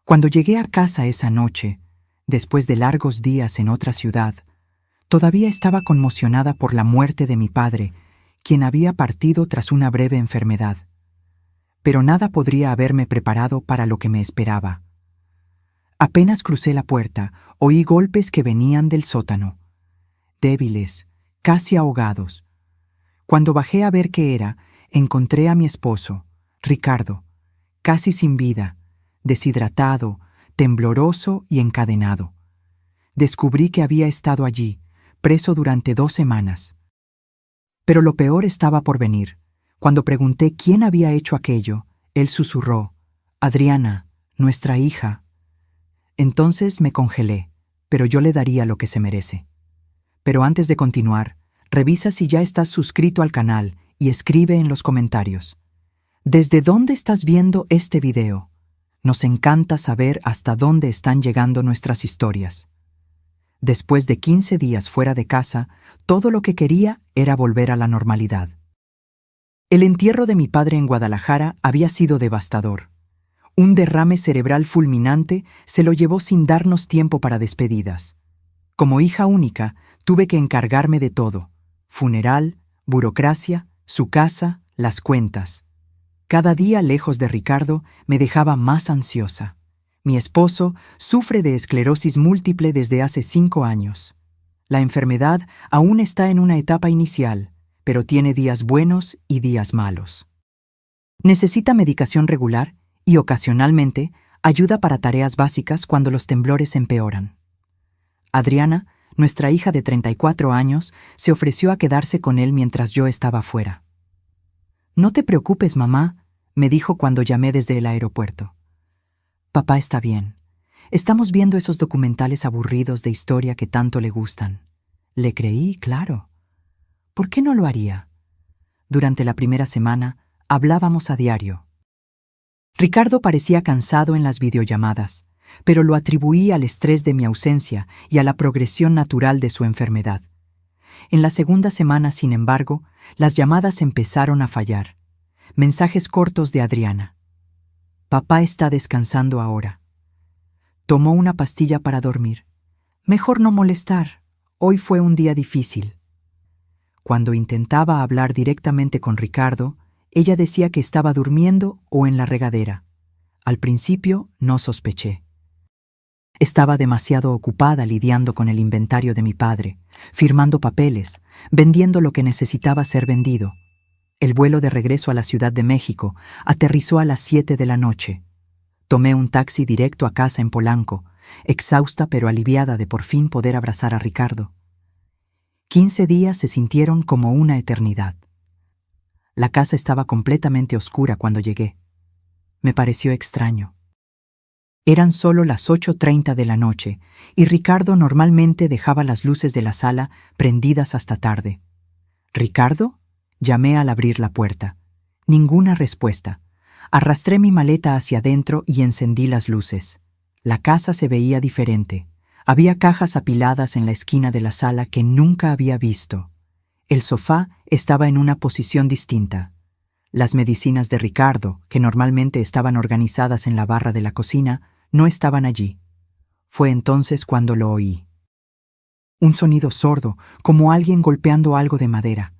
Cuando llegué a casa esa noche, después de largos días en otra ciudad, todavía estaba conmocionada por la muerte de mi padre, quien había partido tras una breve enfermedad. Pero nada podría haberme preparado para lo que me esperaba. Apenas crucé la puerta, oí golpes que venían del sótano, débiles, casi ahogados. Cuando bajé a ver qué era, encontré a mi esposo, Ricardo, casi sin vida, deshidratado, tembloroso y encadenado. Descubrí que había estado allí, preso durante 2 semanas. Pero lo peor estaba por venir. Cuando pregunté quién había hecho aquello, él susurró: «Adriana, nuestra hija». Entonces me congelé, pero yo le daría lo que se merece. Pero antes de continuar, revisa si ya estás suscrito al canal y escribe en los comentarios: ¿desde dónde estás viendo este video? Nos encanta saber hasta dónde están llegando nuestras historias. Después de 15 días fuera de casa, todo lo que quería era volver a la normalidad. El entierro de mi padre en Guadalajara había sido devastador. Un derrame cerebral fulminante se lo llevó sin darnos tiempo para despedidas. Como hija única, tuve que encargarme de todo: funeral, burocracia, su casa, las cuentas. Cada día lejos de Ricardo me dejaba más ansiosa. Mi esposo sufre de esclerosis múltiple desde hace 5 años. La enfermedad aún está en una etapa inicial, pero tiene días buenos y días malos. Necesita medicación regular y, ocasionalmente, ayuda para tareas básicas cuando los temblores empeoran. Adriana, nuestra hija de 34 años, se ofreció a quedarse con él mientras yo estaba fuera. «No te preocupes, mamá», me dijo cuando llamé desde el aeropuerto. «Papá está bien. Estamos viendo esos documentales aburridos de historia que tanto le gustan». Le creí, claro. ¿Por qué no lo haría? Durante la primera semana, hablábamos a diario. Ricardo parecía cansado en las videollamadas, pero lo atribuí al estrés de mi ausencia y a la progresión natural de su enfermedad. En la segunda semana, sin embargo, las llamadas empezaron a fallar. Mensajes cortos de Adriana: «Papá está descansando ahora. Tomó una pastilla para dormir. Mejor no molestar. Hoy fue un día difícil». Cuando intentaba hablar directamente con Ricardo, ella decía que estaba durmiendo o en la regadera. Al principio no sospeché. Estaba demasiado ocupada lidiando con el inventario de mi padre, firmando papeles, vendiendo lo que necesitaba ser vendido. El vuelo de regreso a la Ciudad de México aterrizó a las 7 de la noche. Tomé un taxi directo a casa en Polanco, exhausta pero aliviada de por fin poder abrazar a Ricardo. 15 días se sintieron como una eternidad. La casa estaba completamente oscura cuando llegué. Me pareció extraño. Eran solo las 8:30 de la noche y Ricardo normalmente dejaba las luces de la sala prendidas hasta tarde. «¿Ricardo?», llamé al abrir la puerta. Ninguna respuesta. Arrastré mi maleta hacia adentro y encendí las luces. La casa se veía diferente. Había cajas apiladas en la esquina de la sala que nunca había visto. El sofá estaba en una posición distinta. Las medicinas de Ricardo, que normalmente estaban organizadas en la barra de la cocina, no estaban allí. Fue entonces cuando lo oí. Un sonido sordo, como alguien golpeando algo de madera.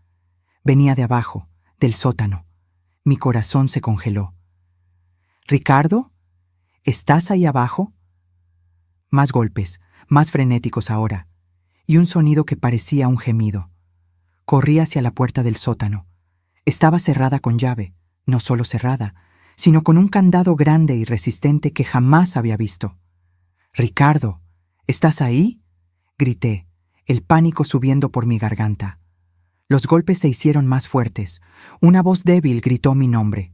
Venía de abajo, del sótano. Mi corazón se congeló. «¿Ricardo? ¿Estás ahí abajo?». Más golpes, más frenéticos ahora, y un sonido que parecía un gemido. Corrí hacia la puerta del sótano. Estaba cerrada con llave, no solo cerrada, sino con un candado grande y resistente que jamás había visto. «Ricardo, ¿estás ahí?», grité, el pánico subiendo por mi garganta. Los golpes se hicieron más fuertes. Una voz débil gritó mi nombre.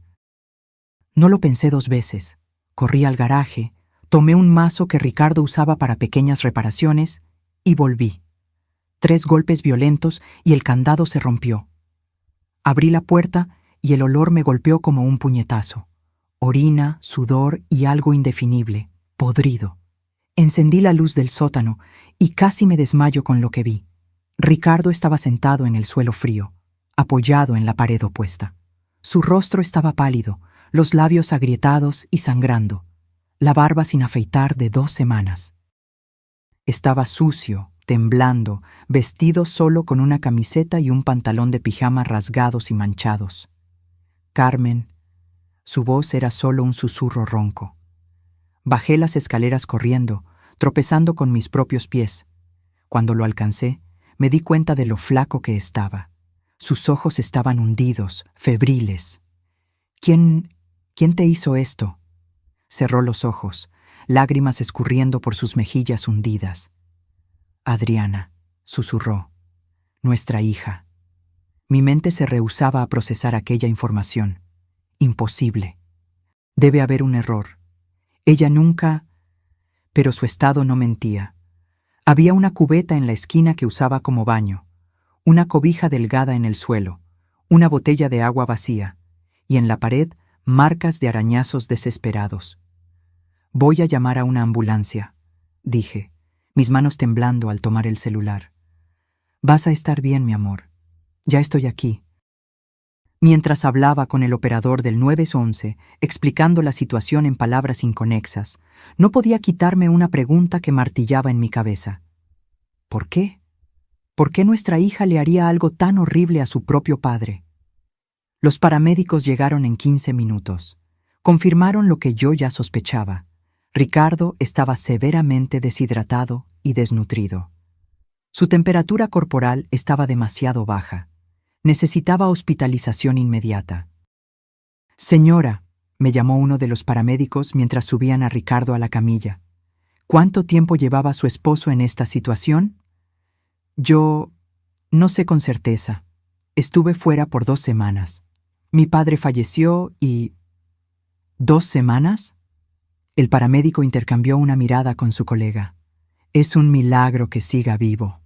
No lo pensé 2 veces. Corrí al garaje, tomé un mazo que Ricardo usaba para pequeñas reparaciones y volví. 3 golpes violentos y el candado se rompió. Abrí la puerta y el olor me golpeó como un puñetazo. Orina, sudor y algo indefinible, podrido. Encendí la luz del sótano y casi me desmayo con lo que vi. Ricardo estaba sentado en el suelo frío, apoyado en la pared opuesta. Su rostro estaba pálido, los labios agrietados y sangrando. la barba sin afeitar de 2 semanas. Estaba sucio, temblando, vestido solo con una camiseta y un pantalón de pijama rasgados y manchados. Carmen, su voz era solo un susurro ronco. Bajé las escaleras corriendo, tropezando con mis propios pies. Cuando lo alcancé, me di cuenta de lo flaco que estaba. Sus ojos estaban hundidos, febriles. ¿Quién te hizo esto? Cerró los ojos, lágrimas escurriendo por sus mejillas hundidas. Adriana, susurró, nuestra hija. Mi mente se rehusaba a procesar aquella información. Imposible. Debe haber un error. Ella nunca... Pero su estado no mentía. Había una cubeta en la esquina que usaba como baño, una cobija delgada en el suelo, una botella de agua vacía, y en la pared marcas de arañazos desesperados. Voy a llamar a una ambulancia, dije, mis manos temblando al tomar el celular. Vas a estar bien, mi amor. Ya estoy aquí. Mientras hablaba con el operador del 911, explicando la situación en palabras inconexas, no podía quitarme una pregunta que martillaba en mi cabeza. ¿Por qué? ¿Por qué nuestra hija le haría algo tan horrible a su propio padre? Los paramédicos llegaron en 15 minutos. Confirmaron lo que yo ya sospechaba. Ricardo estaba severamente deshidratado y desnutrido. Su temperatura corporal estaba demasiado baja. Necesitaba hospitalización inmediata. Señora, me llamó uno de los paramédicos mientras subían a Ricardo a la camilla. ¿Cuánto tiempo llevaba su esposo en esta situación? Yo no sé con certeza. Estuve fuera por 2 semanas. Mi padre falleció y... ¿2 semanas? El paramédico intercambió una mirada con su colega. Es un milagro que siga vivo.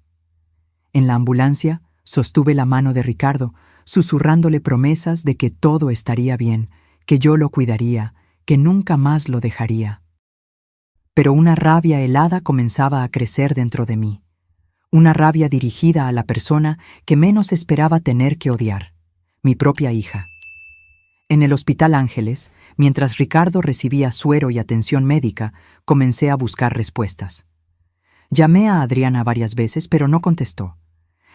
En la ambulancia, sostuve la mano de Ricardo, susurrándole promesas de que todo estaría bien, que yo lo cuidaría, que nunca más lo dejaría. Pero una rabia helada comenzaba a crecer dentro de mí. Una rabia dirigida a la persona que menos esperaba tener que odiar, mi propia hija. En el Hospital Ángeles, mientras Ricardo recibía suero y atención médica, comencé a buscar respuestas. Llamé a Adriana varias veces, pero no contestó.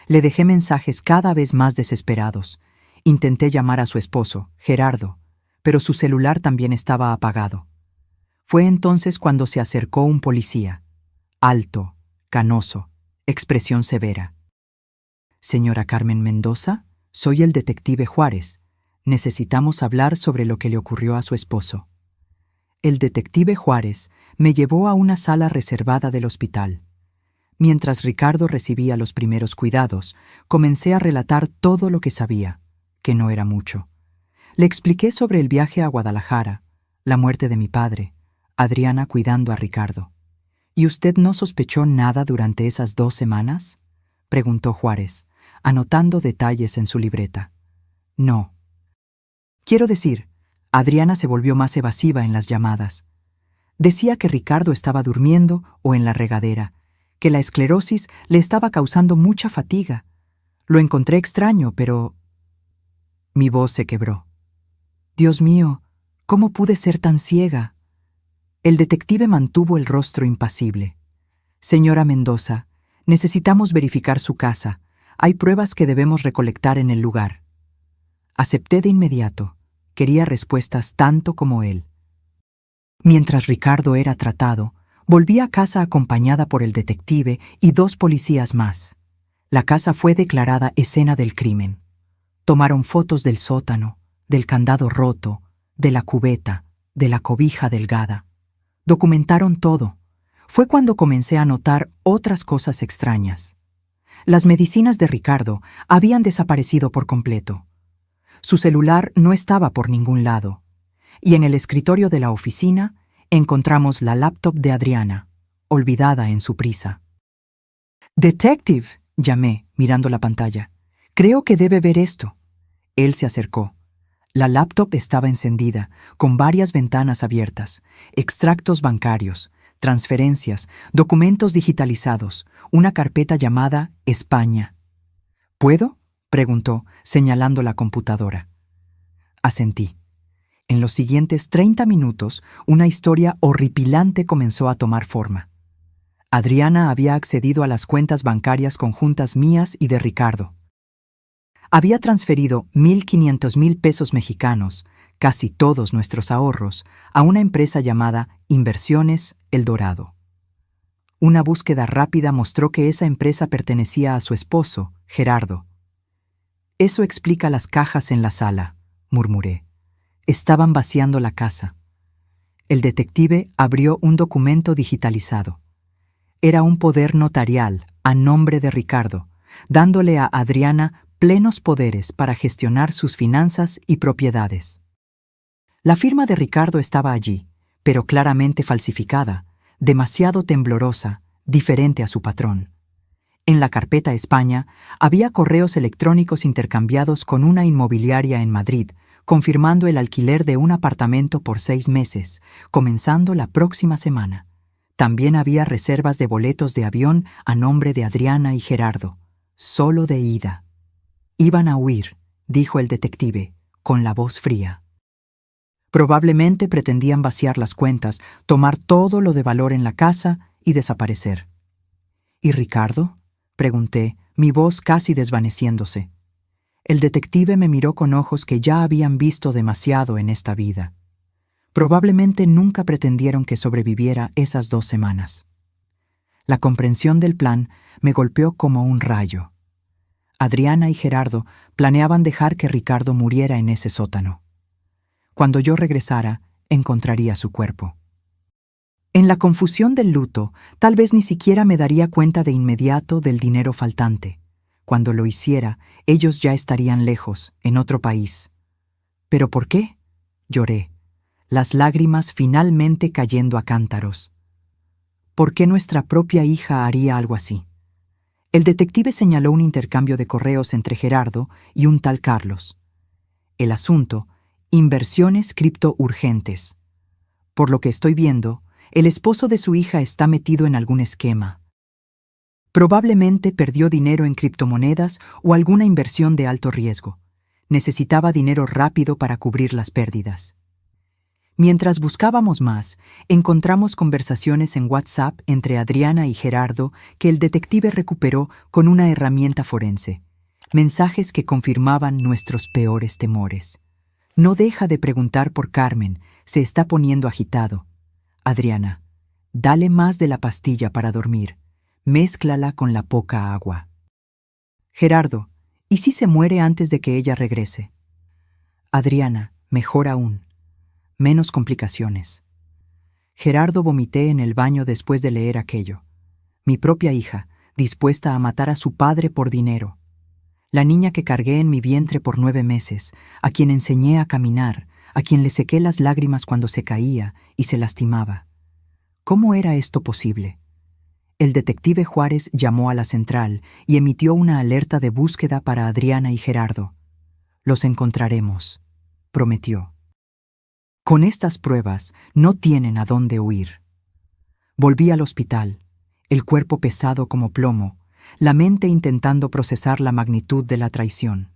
Le dejé mensajes cada vez más desesperados. Intenté llamar a su esposo, Gerardo, pero su celular también estaba apagado. Fue entonces cuando se acercó un policía, alto, canoso, expresión severa. Señora Carmen Mendoza, soy el detective Juárez. Necesitamos hablar sobre lo que le ocurrió a su esposo. El detective Juárez me llevó a una sala reservada del hospital. Mientras Ricardo recibía los primeros cuidados, comencé a relatar todo lo que sabía, que no era mucho. Le expliqué sobre el viaje a Guadalajara, la muerte de mi padre, Adriana cuidando a Ricardo. ¿Y usted no sospechó nada durante esas 2 semanas? Preguntó Juárez, anotando detalles en su libreta. No. Quiero decir, Adriana se volvió más evasiva en las llamadas. Decía que Ricardo estaba durmiendo o en la regadera, que la esclerosis le estaba causando mucha fatiga. Lo encontré extraño, pero... Mi voz se quebró. Dios mío, ¿cómo pude ser tan ciega? El detective mantuvo el rostro impasible. Señora Mendoza, necesitamos verificar su casa. Hay pruebas que debemos recolectar en el lugar. Acepté de inmediato. Quería respuestas tanto como él. Mientras Ricardo era tratado, volví a casa acompañada por el detective y 2 policías más. La casa fue declarada escena del crimen. Tomaron fotos del sótano, del candado roto, de la cubeta, de la cobija delgada. Documentaron todo. Fue cuando comencé a notar otras cosas extrañas. Las medicinas de Ricardo habían desaparecido por completo. Su celular no estaba por ningún lado. Y en el escritorio de la oficina encontramos la laptop de Adriana, olvidada en su prisa. «Detective», llamé, mirando la pantalla. «Creo que debe ver esto». Él se acercó. La laptop estaba encendida, con varias ventanas abiertas, extractos bancarios, transferencias, documentos digitalizados, una carpeta llamada España. «¿Puedo?», preguntó, señalando la computadora. Asentí. En los siguientes 30 minutos, una historia horripilante comenzó a tomar forma. Adriana había accedido a las cuentas bancarias conjuntas mías y de Ricardo. Había transferido 1.500.000 pesos mexicanos, casi todos nuestros ahorros, a una empresa llamada Inversiones El Dorado. Una búsqueda rápida mostró que esa empresa pertenecía a su esposo, Gerardo. «Eso explica las cajas en la sala», murmuré. Estaban vaciando la casa. El detective abrió un documento digitalizado. Era un poder notarial a nombre de Ricardo, dándole a Adriana plenos poderes para gestionar sus finanzas y propiedades. La firma de Ricardo estaba allí, pero claramente falsificada, demasiado temblorosa, diferente a su patrón. En la carpeta España había correos electrónicos intercambiados con una inmobiliaria en Madrid, confirmando el alquiler de un apartamento por 6 meses, comenzando la próxima semana. También había reservas de boletos de avión a nombre de Adriana y Gerardo, solo de ida. «Iban a huir», dijo el detective, con la voz fría. Probablemente pretendían vaciar las cuentas, tomar todo lo de valor en la casa y desaparecer. «¿Y Ricardo?», pregunté, mi voz casi desvaneciéndose. El detective me miró con ojos que ya habían visto demasiado en esta vida. Probablemente nunca pretendieron que sobreviviera esas 2 semanas. La comprensión del plan me golpeó como un rayo. Adriana y Gerardo planeaban dejar que Ricardo muriera en ese sótano. Cuando yo regresara, encontraría su cuerpo. En la confusión del luto, tal vez ni siquiera me daría cuenta de inmediato del dinero faltante. Cuando lo hiciera, ellos ya estarían lejos, en otro país. ¿Pero por qué?, lloré, las lágrimas finalmente cayendo a cántaros. ¿Por qué nuestra propia hija haría algo así? El detective señaló un intercambio de correos entre Gerardo y un tal Carlos. El asunto: inversiones criptourgentes. Por lo que estoy viendo, el esposo de su hija está metido en algún esquema. Probablemente perdió dinero en criptomonedas o alguna inversión de alto riesgo. Necesitaba dinero rápido para cubrir las pérdidas. Mientras buscábamos más, encontramos conversaciones en WhatsApp entre Adriana y Gerardo que el detective recuperó con una herramienta forense. Mensajes que confirmaban nuestros peores temores. «No deja de preguntar por Carmen, se está poniendo agitado. Adriana, dale más de la pastilla para dormir. Mézclala con la poca agua. Gerardo, ¿y si se muere antes de que ella regrese? Adriana, mejor aún. Menos complicaciones». Gerardo, vomité en el baño después de leer aquello. Mi propia hija, dispuesta a matar a su padre por dinero. La niña que cargué en mi vientre por 9 meses, a quien enseñé a caminar, a quien le sequé las lágrimas cuando se caía y se lastimaba. ¿Cómo era esto posible? El detective Juárez llamó a la central y emitió una alerta de búsqueda para Adriana y Gerardo. «Los encontraremos», prometió. Con estas pruebas no tienen a dónde huir. Volví al hospital, el cuerpo pesado como plomo, la mente intentando procesar la magnitud de la traición.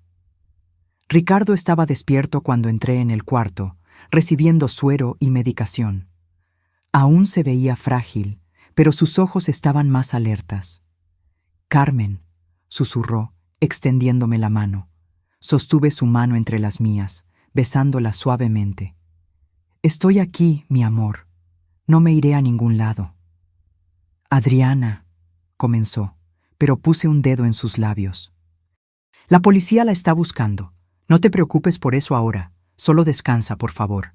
Ricardo estaba despierto cuando entré en el cuarto, recibiendo suero y medicación. Aún se veía frágil, pero sus ojos estaban más alertas. «Carmen», susurró, extendiéndome la mano. Sostuve su mano entre las mías, besándola suavemente. «Estoy aquí, mi amor. No me iré a ningún lado». «Adriana», comenzó, pero puse un dedo en sus labios. «La policía la está buscando. No te preocupes por eso ahora. Solo descansa, por favor».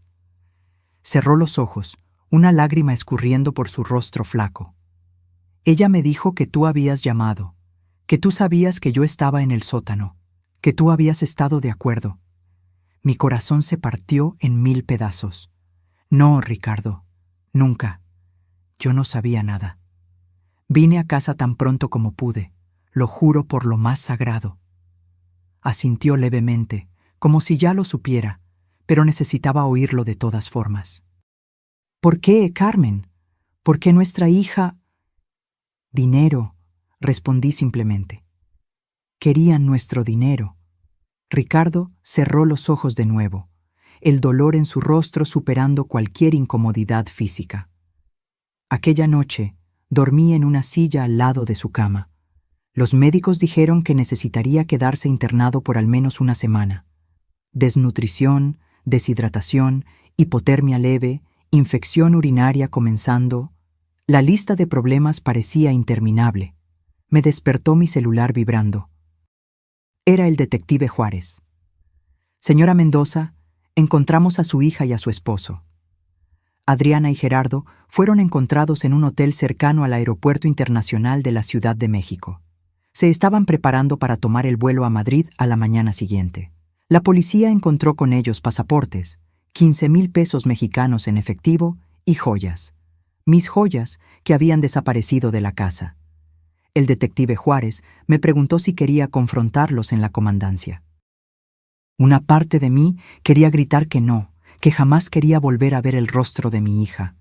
Cerró los ojos, una lágrima escurriendo por su rostro flaco. «Ella me dijo que tú habías llamado, que tú sabías que yo estaba en el sótano, que tú habías estado de acuerdo». Mi corazón se partió en 1000 pedazos. «No, Ricardo, nunca. Yo no sabía nada. Vine a casa tan pronto como pude, lo juro por lo más sagrado». Asintió levemente, como si ya lo supiera, pero necesitaba oírlo de todas formas. «¿Por qué, Carmen? ¿Por qué nuestra hija?» «Dinero», respondí simplemente. «Querían nuestro dinero». Ricardo cerró los ojos de nuevo. el dolor en su rostro superando cualquier incomodidad física. Aquella noche, dormí en una silla al lado de su cama. Los médicos dijeron que necesitaría quedarse internado por al menos una semana. Desnutrición, deshidratación, hipotermia leve, infección urinaria comenzando. La lista de problemas parecía interminable. Me despertó mi celular vibrando. Era el detective Juárez. Señora Mendoza, encontramos a su hija y a su esposo. Adriana y Gerardo fueron encontrados en un hotel cercano al Aeropuerto Internacional de la Ciudad de México. Se estaban preparando para tomar el vuelo a Madrid a la mañana siguiente. La policía encontró con ellos pasaportes, 15,000 pesos mexicanos en efectivo y joyas. Mis joyas que habían desaparecido de la casa. El detective Juárez me preguntó si quería confrontarlos en la comandancia. Una parte de mí quería gritar que no, que jamás quería volver a ver el rostro de mi hija.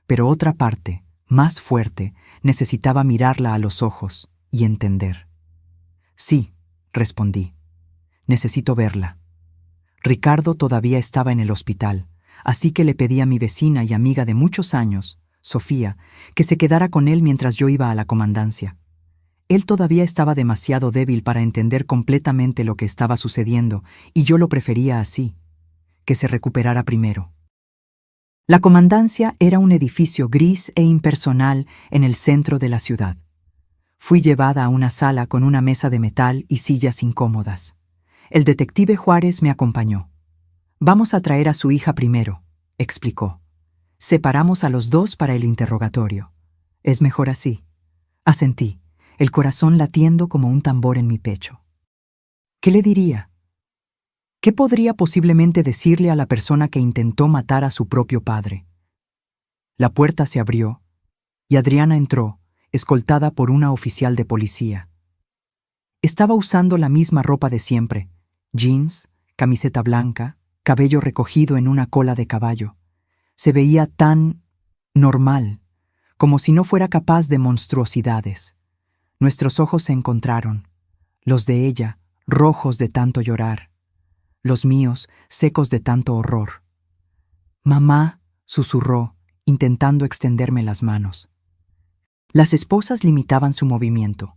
Pero otra parte, más fuerte, necesitaba mirarla a los ojos y entender. Sí, respondí. Necesito verla. Ricardo todavía estaba en el hospital, así que le pedí a mi vecina y amiga de muchos años, Sofía, que se quedara con él mientras yo iba a la comandancia. Él todavía estaba demasiado débil para entender completamente lo que estaba sucediendo, y yo lo prefería así, que se recuperara primero. La comandancia era un edificio gris e impersonal en el centro de la ciudad. Fui llevada a una sala con una mesa de metal y sillas incómodas. El detective Juárez me acompañó. «Vamos a traer a su hija primero», explicó. «Separamos a los dos para el interrogatorio. Es mejor así». Asentí, el corazón latiendo como un tambor en mi pecho. ¿Qué le diría? ¿Qué podría posiblemente decirle a la persona que intentó matar a su propio padre? La puerta se abrió y Adriana entró, escoltada por una oficial de policía. Estaba usando la misma ropa de siempre, jeans, camiseta blanca, cabello recogido en una cola de caballo. Se veía tan normal, como si no fuera capaz de monstruosidades. Nuestros ojos se encontraron, los de ella, rojos de tanto llorar, los míos, secos de tanto horror. «Mamá», susurró, intentando extenderme las manos. Las esposas limitaban su movimiento.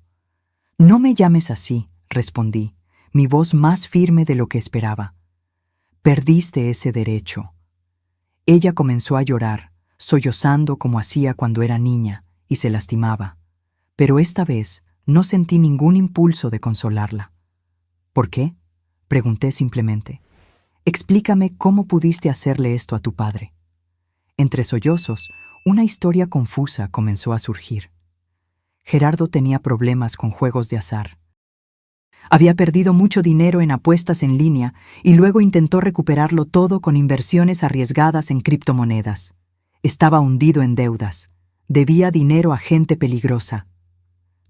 «No me llames así», respondí, mi voz más firme de lo que esperaba. «Perdiste ese derecho». Ella comenzó a llorar, sollozando como hacía cuando era niña, y se lastimaba. Pero esta vez no sentí ningún impulso de consolarla. «¿Por qué?», pregunté simplemente. «Explícame cómo pudiste hacerle esto a tu padre». Entre sollozos, una historia confusa comenzó a surgir. Gerardo tenía problemas con juegos de azar. Había perdido mucho dinero en apuestas en línea y luego intentó recuperarlo todo con inversiones arriesgadas en criptomonedas. Estaba hundido en deudas. Debía dinero a gente peligrosa.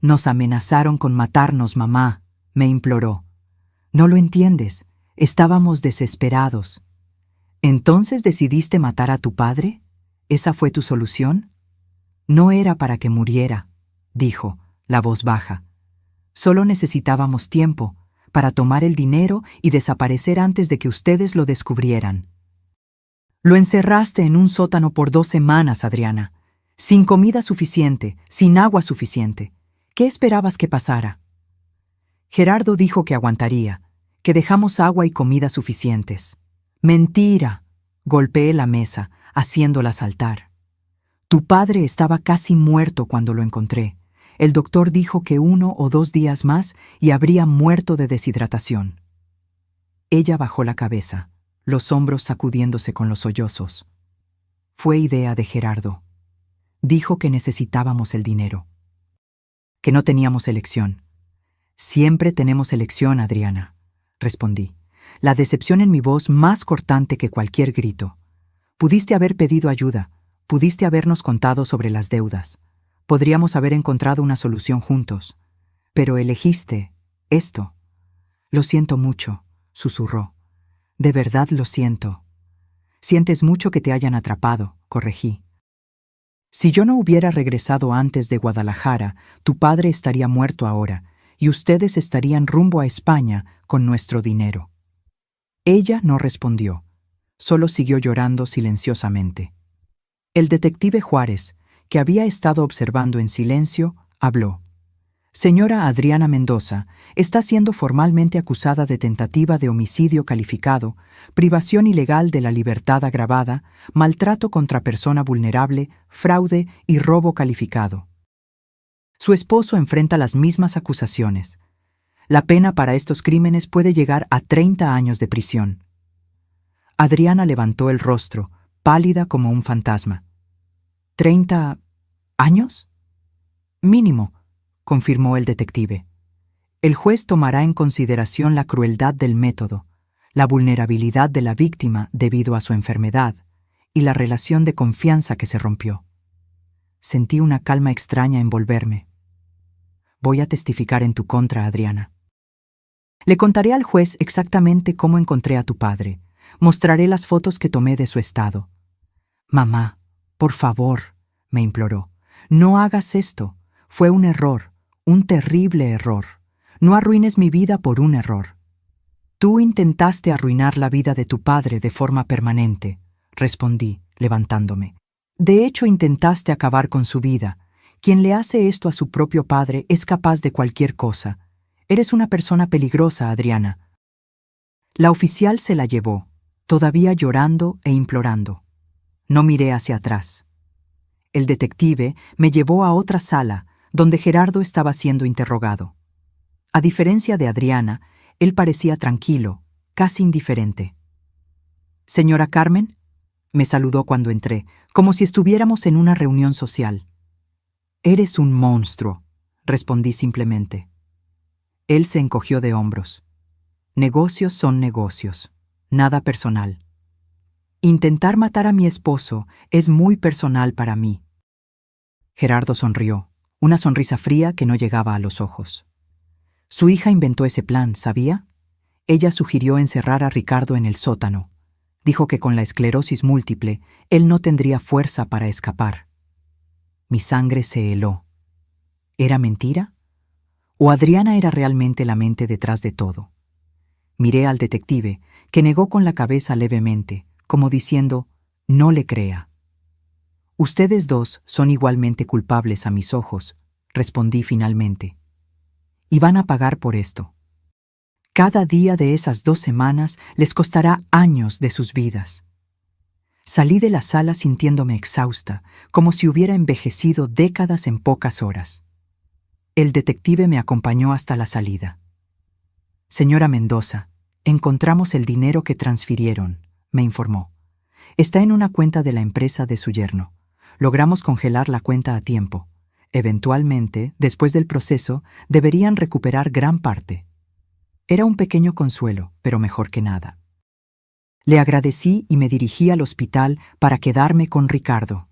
«Nos amenazaron con matarnos, mamá», me imploró. «No lo entiendes. Estábamos desesperados». «¿Entonces decidiste matar a tu padre? ¿Esa fue tu solución?» «No era para que muriera», dijo, la voz baja. «Solo necesitábamos tiempo para tomar el dinero y desaparecer antes de que ustedes lo descubrieran». «Lo encerraste en un sótano por 2 semanas, Adriana, sin comida suficiente, sin agua suficiente. ¿Qué esperabas que pasara?» Gerardo dijo que aguantaría, que dejamos agua y comida suficientes. «Mentira», golpeé la mesa, haciéndola saltar. «Tu padre estaba casi muerto cuando lo encontré. El doctor dijo que 1 o 2 días más y habría muerto de deshidratación». Ella bajó la cabeza, los hombros sacudiéndose con los sollozos. «Fue idea de Gerardo. Dijo que necesitábamos el dinero. Que no teníamos elección». «Siempre tenemos elección, Adriana», respondí, la decepción en mi voz más cortante que cualquier grito. «Pudiste haber pedido ayuda, pudiste habernos contado sobre las deudas. Podríamos haber encontrado una solución juntos. Pero elegiste esto». «Lo siento mucho», susurró. «De verdad lo siento». «Sientes mucho que te hayan atrapado», corregí. «Si yo no hubiera regresado antes de Guadalajara, tu padre estaría muerto ahora, y ustedes estarían rumbo a España con nuestro dinero». Ella no respondió. Solo siguió llorando silenciosamente. El detective Juárez, que había estado observando en silencio, habló. Señora Adriana Mendoza está siendo formalmente acusada de tentativa de homicidio calificado, privación ilegal de la libertad agravada, maltrato contra persona vulnerable, fraude y robo calificado. Su esposo enfrenta las mismas acusaciones. La pena para estos crímenes puede llegar a 30 años de prisión. Adriana levantó el rostro, pálida como un fantasma. ¿30 años? Mínimo, confirmó el detective. El juez tomará en consideración la crueldad del método, la vulnerabilidad de la víctima debido a su enfermedad y la relación de confianza que se rompió. Sentí una calma extraña envolverme. Voy a testificar en tu contra, Adriana. Le contaré al juez exactamente cómo encontré a tu padre. Mostraré las fotos que tomé de su estado. Mamá, por favor, me imploró, no hagas esto. Fue un error, un terrible error. No arruines mi vida por un error. Tú intentaste arruinar la vida de tu padre de forma permanente, respondí, levantándome. De hecho, intentaste acabar con su vida. Quien le hace esto a su propio padre es capaz de cualquier cosa. Eres una persona peligrosa, Adriana. La oficial se la llevó, todavía llorando e implorando. No miré hacia atrás. El detective me llevó a otra sala, donde Gerardo estaba siendo interrogado. A diferencia de Adriana, él parecía tranquilo, casi indiferente. «Señora Carmen», me saludó cuando entré, como si estuviéramos en una reunión social. «Eres un monstruo», respondí simplemente. Él se encogió de hombros. «Negocios son negocios, nada personal. Intentar matar a mi esposo es muy personal para mí». Gerardo sonrió, una sonrisa fría que no llegaba a los ojos. Su hija inventó ese plan, ¿sabía? Ella sugirió encerrar a Ricardo en el sótano. Dijo que con la esclerosis múltiple, él no tendría fuerza para escapar. Mi sangre se heló. ¿Era mentira? ¿O Adriana era realmente la mente detrás de todo? Miré al detective, que negó con la cabeza levemente, como diciendo, no le crea. Ustedes dos son igualmente culpables a mis ojos, respondí finalmente. Y van a pagar por esto. Cada día de esas 2 semanas les costará años de sus vidas. Salí de la sala sintiéndome exhausta, como si hubiera envejecido décadas en pocas horas. El detective me acompañó hasta la salida. «Señora Mendoza, encontramos el dinero que transfirieron», me informó. «Está en una cuenta de la empresa de su yerno. Logramos congelar la cuenta a tiempo. Eventualmente, después del proceso, deberían recuperar gran parte». Era un pequeño consuelo, pero mejor que nada. Le agradecí y me dirigí al hospital para quedarme con Ricardo.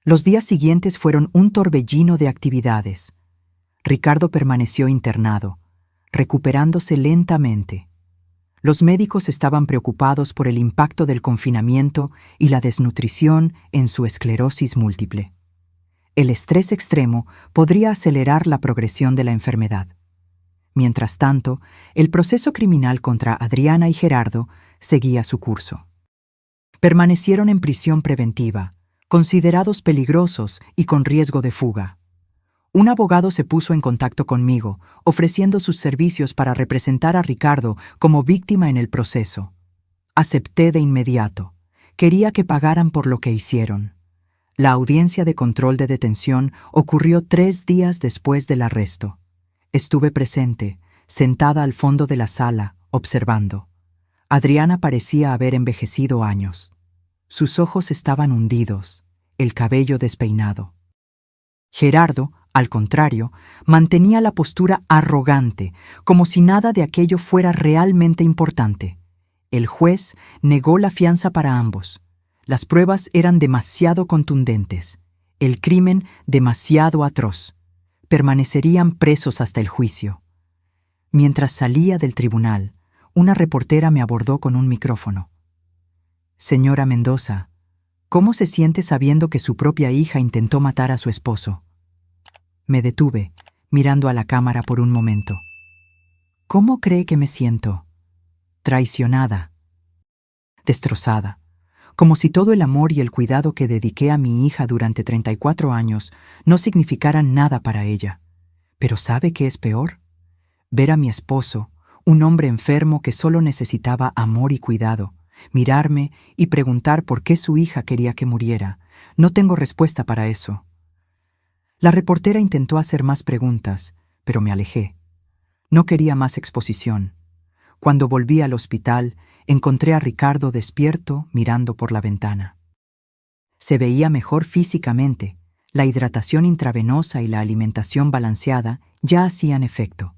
Los días siguientes fueron un torbellino de actividades. Ricardo permaneció internado, recuperándose lentamente. Los médicos estaban preocupados por el impacto del confinamiento y la desnutrición en su esclerosis múltiple. El estrés extremo podría acelerar la progresión de la enfermedad. Mientras tanto, el proceso criminal contra Adriana y Gerardo seguía su curso. Permanecieron en prisión preventiva, considerados peligrosos y con riesgo de fuga. Un abogado se puso en contacto conmigo, ofreciendo sus servicios para representar a Ricardo como víctima en el proceso. Acepté de inmediato. Quería que pagaran por lo que hicieron. La audiencia de control de detención ocurrió 3 días después del arresto. Estuve presente, sentada al fondo de la sala, observando. Adriana parecía haber envejecido años. Sus ojos estaban hundidos, el cabello despeinado. Gerardo, al contrario, mantenía la postura arrogante, como si nada de aquello fuera realmente importante. El juez negó la fianza para ambos. Las pruebas eran demasiado contundentes, el crimen demasiado atroz. Permanecerían presos hasta el juicio. Mientras salía del tribunal, una reportera me abordó con un micrófono. «Señora Mendoza, ¿cómo se siente sabiendo que su propia hija intentó matar a su esposo?» Me detuve, mirando a la cámara por un momento. «¿Cómo cree que me siento?» «Traicionada». destrozada, como si todo el amor y el cuidado que dediqué a mi hija durante 34 años no significaran nada para ella. Pero ¿sabe qué es peor? Ver a mi esposo, un hombre enfermo que solo necesitaba amor y cuidado, mirarme y preguntar por qué su hija quería que muriera. No tengo respuesta para eso. La reportera intentó hacer más preguntas, pero me alejé. No quería más exposición. Cuando volví al hospital, encontré a Ricardo despierto mirando por la ventana. Se veía mejor físicamente. La hidratación intravenosa y la alimentación balanceada ya hacían efecto.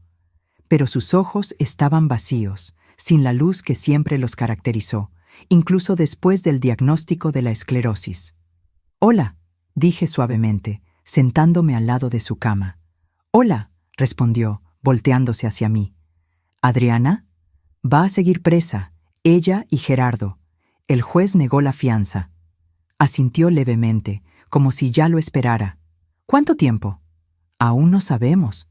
Pero sus ojos estaban vacíos, sin la luz que siempre los caracterizó, incluso después del diagnóstico de la esclerosis. «Hola», dije suavemente, sentándome al lado de su cama. «Hola», respondió, volteándose hacia mí. «¿Adriana? Va a seguir presa, ella y Gerardo. El juez negó la fianza». Asintió levemente, como si ya lo esperara. «¿Cuánto tiempo?» «Aún no sabemos».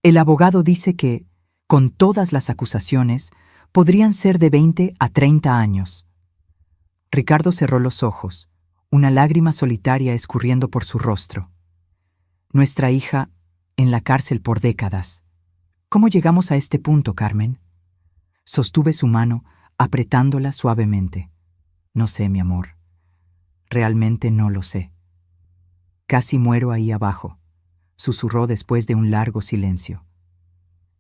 El abogado dice que, con todas las acusaciones, podrían ser de 20 a 30 años. Ricardo cerró los ojos, una lágrima solitaria escurriendo por su rostro. Nuestra hija, en la cárcel por décadas. ¿Cómo llegamos a este punto, Carmen? Sostuve su mano, apretándola suavemente. No sé, mi amor. Realmente no lo sé. Casi muero ahí abajo, susurró después de un largo silencio.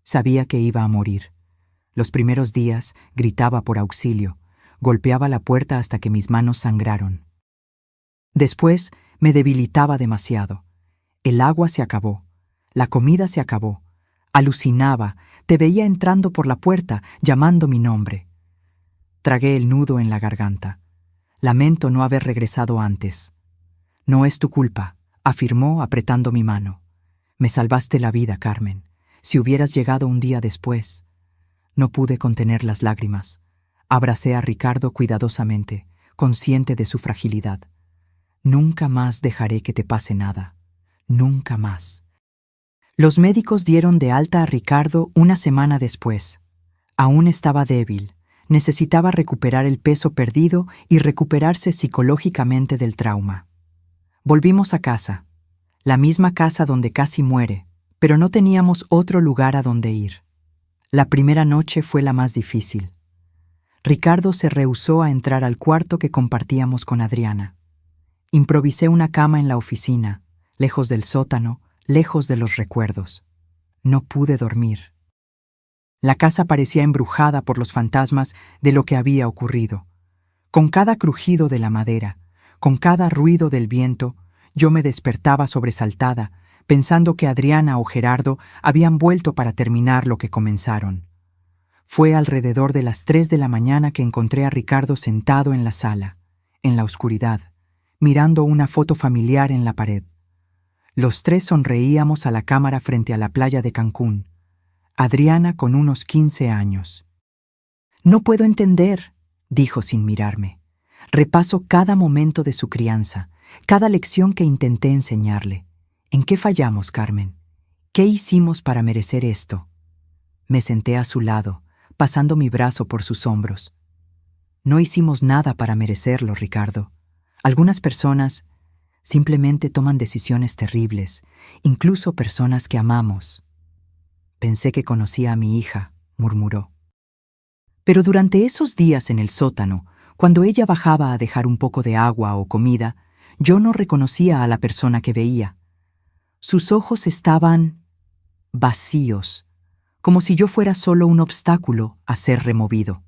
Sabía que iba a morir. Los primeros días gritaba por auxilio, golpeaba la puerta hasta que mis manos sangraron. Después me debilitaba demasiado. El agua se acabó, la comida se acabó. Alucinaba, te veía entrando por la puerta, llamando mi nombre. Tragué el nudo en la garganta. Lamento no haber regresado antes. No es tu culpa, afirmó apretando mi mano. Me salvaste la vida, Carmen. Si hubieras llegado un día después. No pude contener las lágrimas. Abracé a Ricardo cuidadosamente, consciente de su fragilidad. Nunca más dejaré que te pase nada. Nunca más. Los médicos dieron de alta a Ricardo una semana después. Aún estaba débil. Necesitaba recuperar el peso perdido y recuperarse psicológicamente del trauma. Volvimos a casa, la misma casa donde casi muere, pero no teníamos otro lugar a donde ir. La primera noche fue la más difícil. Ricardo se rehusó a entrar al cuarto que compartíamos con Adriana. Improvisé una cama en la oficina, lejos del sótano, lejos de los recuerdos. No pude dormir. La casa parecía embrujada por los fantasmas de lo que había ocurrido. Con cada crujido de la madera, con cada ruido del viento, yo me despertaba sobresaltada, pensando que Adriana o Gerardo habían vuelto para terminar lo que comenzaron. Fue alrededor de las 3 de la mañana que encontré a Ricardo sentado en la sala, en la oscuridad, mirando una foto familiar en la pared. Los tres sonreíamos a la cámara frente a la playa de Cancún. Adriana con unos 15 años. «No puedo entender», dijo sin mirarme. «Repaso cada momento de su crianza, cada lección que intenté enseñarle. ¿En qué fallamos, Carmen? ¿Qué hicimos para merecer esto?» Me senté a su lado, pasando mi brazo por sus hombros. «No hicimos nada para merecerlo, Ricardo. Algunas personas simplemente toman decisiones terribles, incluso personas que amamos». «Pensé que conocía a mi hija», murmuró. Pero durante esos días en el sótano, cuando ella bajaba a dejar un poco de agua o comida, yo no reconocía a la persona que veía. Sus ojos estaban vacíos, como si yo fuera solo un obstáculo a ser removido.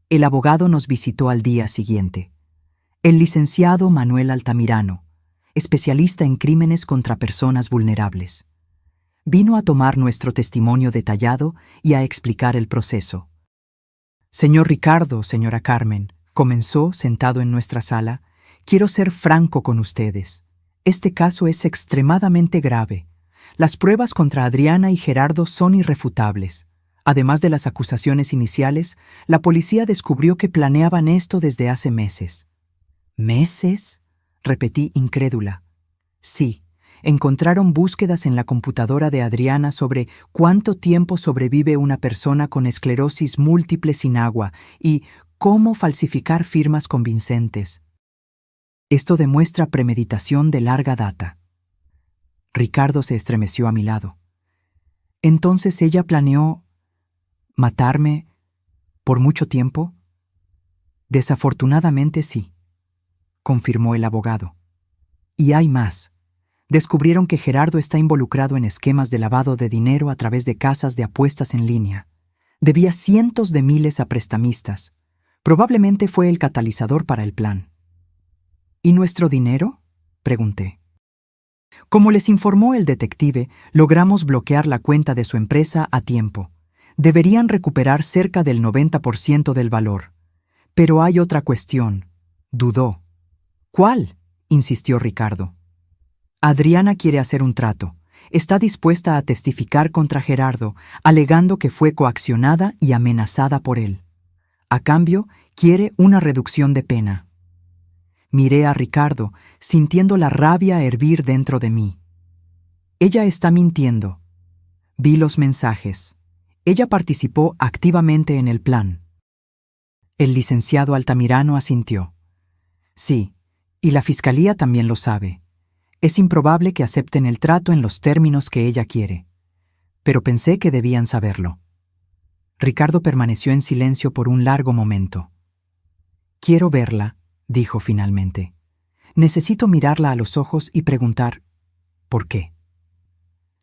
El abogado nos visitó al día siguiente. El licenciado Manuel Altamirano, especialista en crímenes contra personas vulnerables. Vino a tomar nuestro testimonio detallado y a explicar el proceso. «Señor Ricardo, señora Carmen», comenzó sentado en nuestra sala, «quiero ser franco con ustedes. Este caso es extremadamente grave. Las pruebas contra Adriana y Gerardo son irrefutables. Además de las acusaciones iniciales, la policía descubrió que planeaban esto desde hace meses». «¿Meses?», repetí incrédula. «Sí. Encontraron búsquedas en la computadora de Adriana sobre cuánto tiempo sobrevive una persona con esclerosis múltiple sin agua y cómo falsificar firmas convincentes. Esto demuestra premeditación de larga data. Ricardo se estremeció a mi lado. Entonces ella planeó matarme por mucho tiempo. Desafortunadamente sí, confirmó el abogado. Y hay más. Descubrieron que Gerardo está involucrado en esquemas de lavado de dinero a través de casas de apuestas en línea. Debía cientos de miles a prestamistas. Probablemente fue el catalizador para el plan. ¿Y nuestro dinero?, pregunté. Como les informó el detective, logramos bloquear la cuenta de su empresa a tiempo. Deberían recuperar cerca del 90% del valor. Pero hay otra cuestión. Dudó. ¿Cuál?, insistió Ricardo. Adriana quiere hacer un trato. Está dispuesta a testificar contra Gerardo, alegando que fue coaccionada y amenazada por él. A cambio, quiere una reducción de pena. Miré a Ricardo, sintiendo la rabia hervir dentro de mí. Ella está mintiendo. Vi los mensajes. Ella participó activamente en el plan. El licenciado Altamirano asintió. Sí, y la fiscalía también lo sabe. Es improbable que acepten el trato en los términos que ella quiere. Pero pensé que debían saberlo. Ricardo permaneció en silencio por un largo momento. Quiero verla, dijo finalmente. Necesito mirarla a los ojos y preguntar, ¿por qué?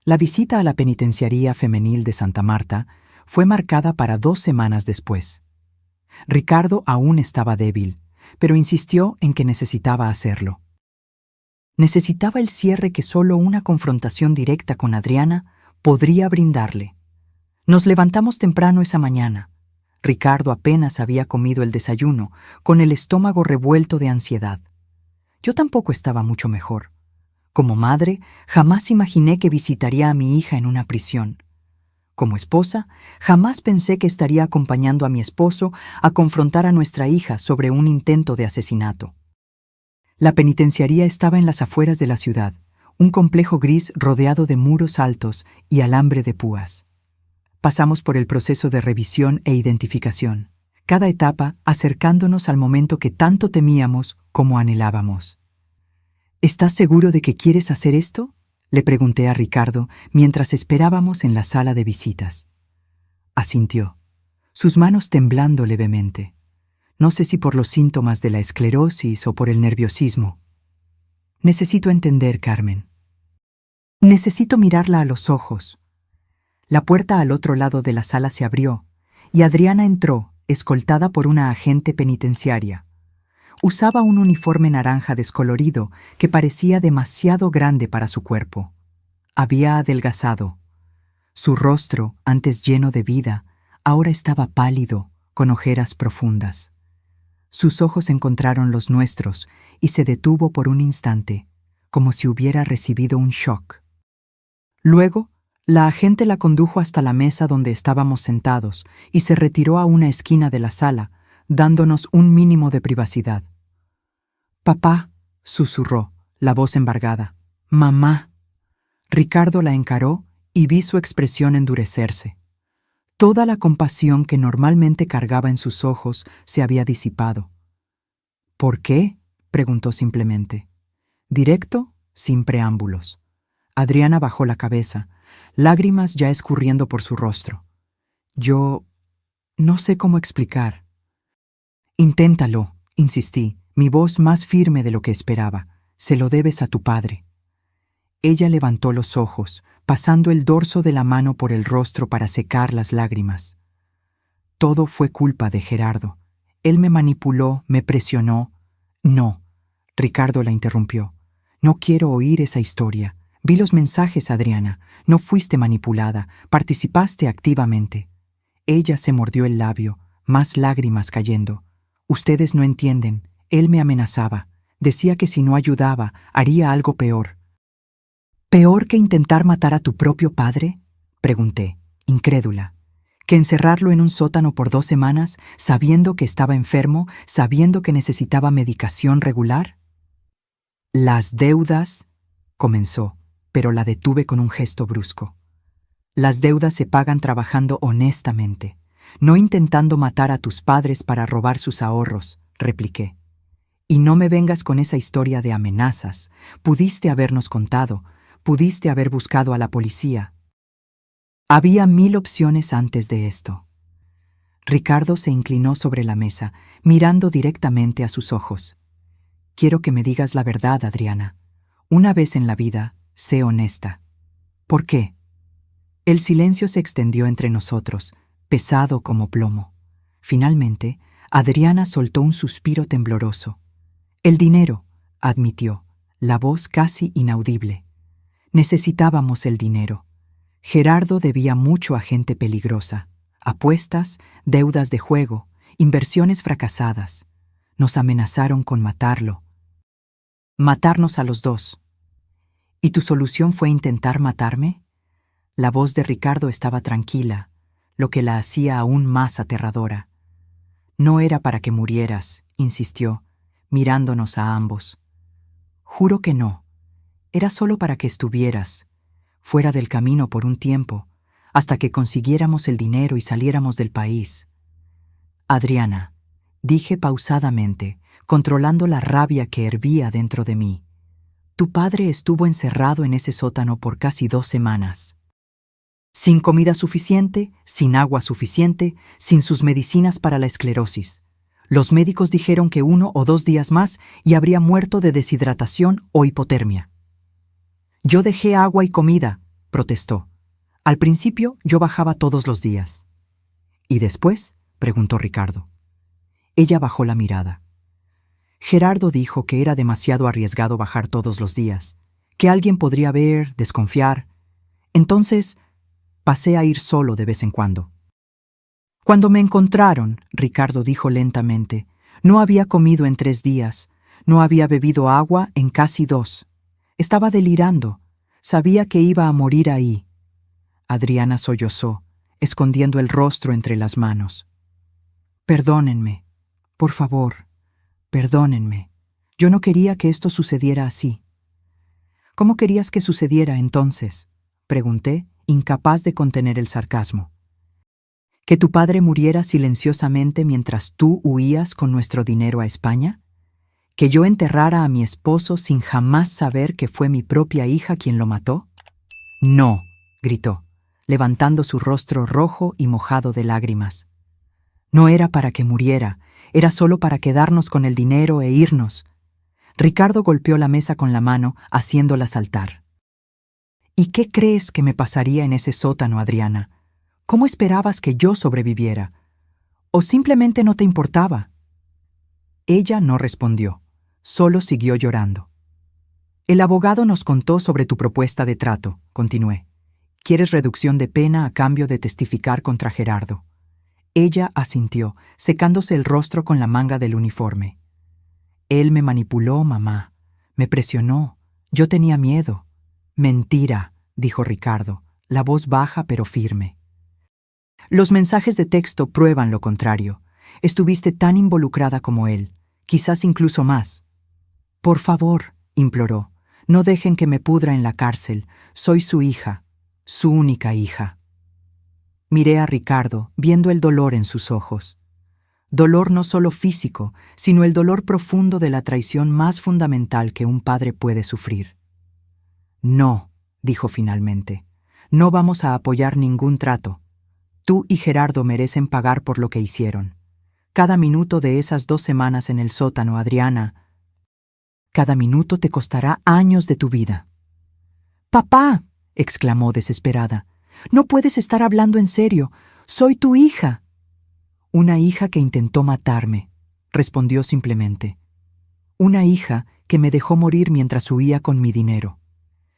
La visita a la penitenciaría femenil de Santa Marta fue marcada para 2 semanas después. Ricardo aún estaba débil, pero insistió en que necesitaba hacerlo. Necesitaba el cierre que solo una confrontación directa con Adriana podría brindarle. Nos levantamos temprano esa mañana. Ricardo apenas había comido el desayuno, con el estómago revuelto de ansiedad. Yo tampoco estaba mucho mejor. Como madre, jamás imaginé que visitaría a mi hija en una prisión. Como esposa, jamás pensé que estaría acompañando a mi esposo a confrontar a nuestra hija sobre un intento de asesinato. La penitenciaría estaba en las afueras de la ciudad, un complejo gris rodeado de muros altos y alambre de púas. Pasamos por el proceso de revisión e identificación, cada etapa acercándonos al momento que tanto temíamos como anhelábamos. ¿Estás seguro de que quieres hacer esto?, le pregunté a Ricardo mientras esperábamos en la sala de visitas. Asintió, sus manos temblando levemente. No sé si por los síntomas de la esclerosis o por el nerviosismo. Necesito entender, Carmen. Necesito mirarla a los ojos. La puerta al otro lado de la sala se abrió y Adriana entró, escoltada por una agente penitenciaria. Usaba un uniforme naranja descolorido que parecía demasiado grande para su cuerpo. Había adelgazado. Su rostro, antes lleno de vida, ahora estaba pálido, con ojeras profundas. Sus ojos encontraron los nuestros y se detuvo por un instante, como si hubiera recibido un shock. Luego, la agente la condujo hasta la mesa donde estábamos sentados y se retiró a una esquina de la sala, dándonos un mínimo de privacidad. «Papá», susurró, la voz embargada. «Mamá». Ricardo la encaró y vi su expresión endurecerse. Toda la compasión que normalmente cargaba en sus ojos se había disipado. «¿Por qué?», preguntó simplemente. Directo, sin preámbulos. Adriana bajó la cabeza, lágrimas ya escurriendo por su rostro. Yo no sé cómo explicar. «Inténtalo», insistí, mi voz más firme de lo que esperaba. «Se lo debes a tu padre». Ella levantó los ojos, pasando el dorso de la mano por el rostro para secar las lágrimas. «Todo fue culpa de Gerardo. Él me manipuló, me presionó». «No», Ricardo la interrumpió. «No quiero oír esa historia. Vi los mensajes, Adriana. No fuiste manipulada, participaste activamente». Ella se mordió el labio, más lágrimas cayendo. «Ustedes no entienden. Él me amenazaba. Decía que si no ayudaba, haría algo peor». «¿Peor que intentar matar a tu propio padre?», pregunté, incrédula. «¿Que encerrarlo en un sótano por 2 semanas, sabiendo que estaba enfermo, sabiendo que necesitaba medicación regular?» «Las deudas», comenzó, pero la detuve con un gesto brusco. «Las deudas se pagan trabajando honestamente. no intentando matar a tus padres para robar sus ahorros, repliqué. Y no me vengas con esa historia de amenazas. Pudiste habernos contado, pudiste haber buscado a la policía. Había 1000 opciones antes de esto. Ricardo se inclinó sobre la mesa, mirando directamente a sus ojos. Quiero que me digas la verdad, Adriana. Una vez en la vida, sé honesta. ¿Por qué? El silencio se extendió entre nosotros, pesado como plomo. Finalmente, Adriana soltó un suspiro tembloroso. El dinero, admitió, la voz casi inaudible. Necesitábamos el dinero. Gerardo debía mucho a gente peligrosa. Apuestas, deudas de juego, inversiones fracasadas. Nos amenazaron con matarlo. Matarnos a los dos. ¿Y tu solución fue intentar matarme? La voz de Ricardo estaba tranquila, lo que la hacía aún más aterradora. No era para que murieras, insistió, mirándonos a ambos. Juro que no. Era solo para que estuvieras, fuera del camino por un tiempo, hasta que consiguiéramos el dinero y saliéramos del país. Adriana, dije pausadamente, controlando la rabia que hervía dentro de mí. Tu padre estuvo encerrado en ese sótano por casi 2 semanas. Sin comida suficiente, sin agua suficiente, sin sus medicinas para la esclerosis. Los médicos dijeron que 1 o 2 días más y habría muerto de deshidratación o hipotermia. Yo dejé agua y comida, protestó. Al principio yo bajaba todos los días. ¿Y después? Preguntó Ricardo. Ella bajó la mirada. Gerardo dijo que era demasiado arriesgado bajar todos los días, que alguien podría ver, desconfiar. Entonces, pasé a ir solo de vez en cuando. Cuando me encontraron, Ricardo dijo lentamente, no había comido en 3 días, no había bebido agua en casi 2. Estaba delirando. Sabía que iba a morir ahí. Adriana sollozó, escondiendo el rostro entre las manos. Perdónenme, por favor, perdónenme. Yo no quería que esto sucediera así. ¿Cómo querías que sucediera entonces? Pregunté, incapaz de contener el sarcasmo. ¿Que tu padre muriera silenciosamente mientras tú huías con nuestro dinero a España? ¿Que yo enterrara a mi esposo sin jamás saber que fue mi propia hija quien lo mató? No, gritó, levantando su rostro rojo y mojado de lágrimas. No era para que muriera, era solo para quedarnos con el dinero e irnos. Ricardo golpeó la mesa con la mano, haciéndola saltar. ¿Y qué crees que me pasaría en ese sótano, Adriana? ¿Cómo esperabas que yo sobreviviera? ¿O simplemente no te importaba? Ella no respondió, solo siguió llorando. El abogado nos contó sobre tu propuesta de trato, continué. ¿Quieres reducción de pena a cambio de testificar contra Gerardo? Ella asintió, secándose el rostro con la manga del uniforme. Él me manipuló, mamá. Me presionó. Yo tenía miedo. Mentira, dijo Ricardo, la voz baja pero firme. Los mensajes de texto prueban lo contrario. Estuviste tan involucrada como él, quizás incluso más. Por favor, imploró, no dejen que me pudra en la cárcel. Soy su hija, su única hija. Miré a Ricardo, viendo el dolor en sus ojos. Dolor no solo físico, sino el dolor profundo de la traición más fundamental que un padre puede sufrir. No, dijo finalmente, no vamos a apoyar ningún trato. Tú y Gerardo merecen pagar por lo que hicieron. Cada minuto de esas 2 semanas en el sótano, Adriana, cada minuto te costará años de tu vida. ¡Papá!, exclamó desesperada. No puedes estar hablando en serio. Soy tu hija. Una hija que intentó matarme, respondió simplemente. Una hija que me dejó morir mientras huía con mi dinero.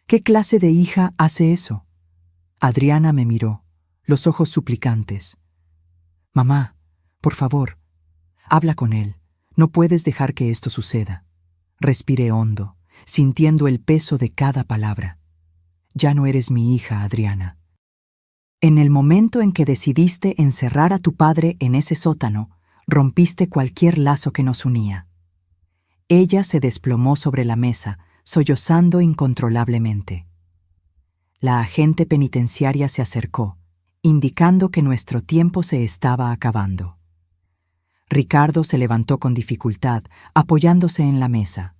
¿Qué clase de hija hace eso? Adriana me miró, los ojos suplicantes. Mamá, por favor, habla con él. No puedes dejar que esto suceda. Respiré hondo, sintiendo el peso de cada palabra. Ya no eres mi hija, Adriana. En el momento en que decidiste encerrar a tu padre en ese sótano, rompiste cualquier lazo que nos unía. Ella se desplomó sobre la mesa, sollozando incontrolablemente. La agente penitenciaria se acercó. indicando que nuestro tiempo se estaba acabando. Ricardo se levantó con dificultad, apoyándose en la mesa.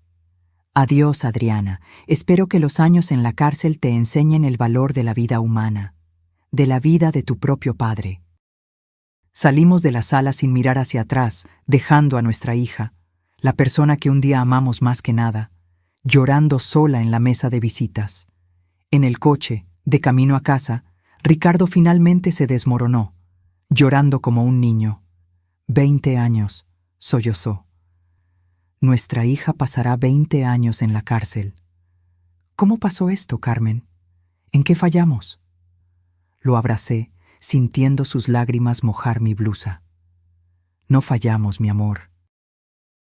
Adiós, Adriana. Espero que los años en la cárcel te enseñen el valor de la vida humana, de la vida de tu propio padre. Salimos de la sala sin mirar hacia atrás, dejando a nuestra hija, la persona que un día amamos más que nada, llorando sola en la mesa de visitas. En el coche, de camino a casa, Ricardo finalmente se desmoronó, llorando como un niño. 20 años, sollozó. Nuestra hija pasará 20 años en la cárcel. ¿Cómo pasó esto, Carmen? ¿En qué fallamos? Lo abracé, sintiendo sus lágrimas mojar mi blusa. No fallamos, mi amor.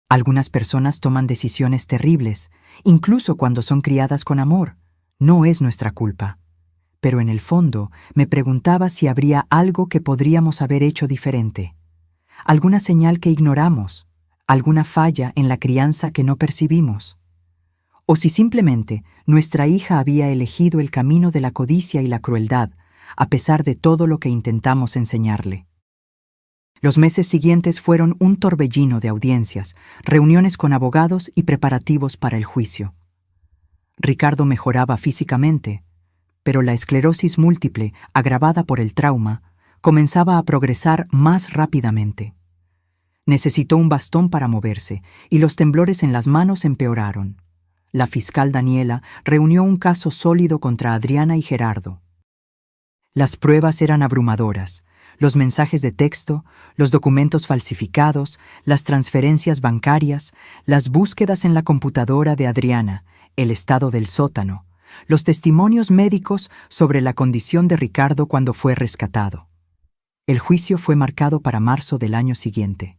Algunas personas toman decisiones terribles, incluso cuando son criadas con amor. No es nuestra culpa. Pero en el fondo me preguntaba si habría algo que podríamos haber hecho diferente. Alguna señal que ignoramos, alguna falla en la crianza que no percibimos. O si simplemente nuestra hija había elegido el camino de la codicia y la crueldad, a pesar de todo lo que intentamos enseñarle. Los meses siguientes fueron un torbellino de audiencias, reuniones con abogados y preparativos para el juicio. Ricardo mejoraba físicamente, pero la esclerosis múltiple, agravada por el trauma, comenzaba a progresar más rápidamente. Necesitó un bastón para moverse, y los temblores en las manos empeoraron. La fiscal Daniela reunió un caso sólido contra Adriana y Gerardo. Las pruebas eran abrumadoras: los mensajes de texto, los documentos falsificados, las transferencias bancarias, las búsquedas en la computadora de Adriana, el estado del sótano, los testimonios médicos sobre la condición de Ricardo cuando fue rescatado. El juicio fue marcado para marzo del año siguiente,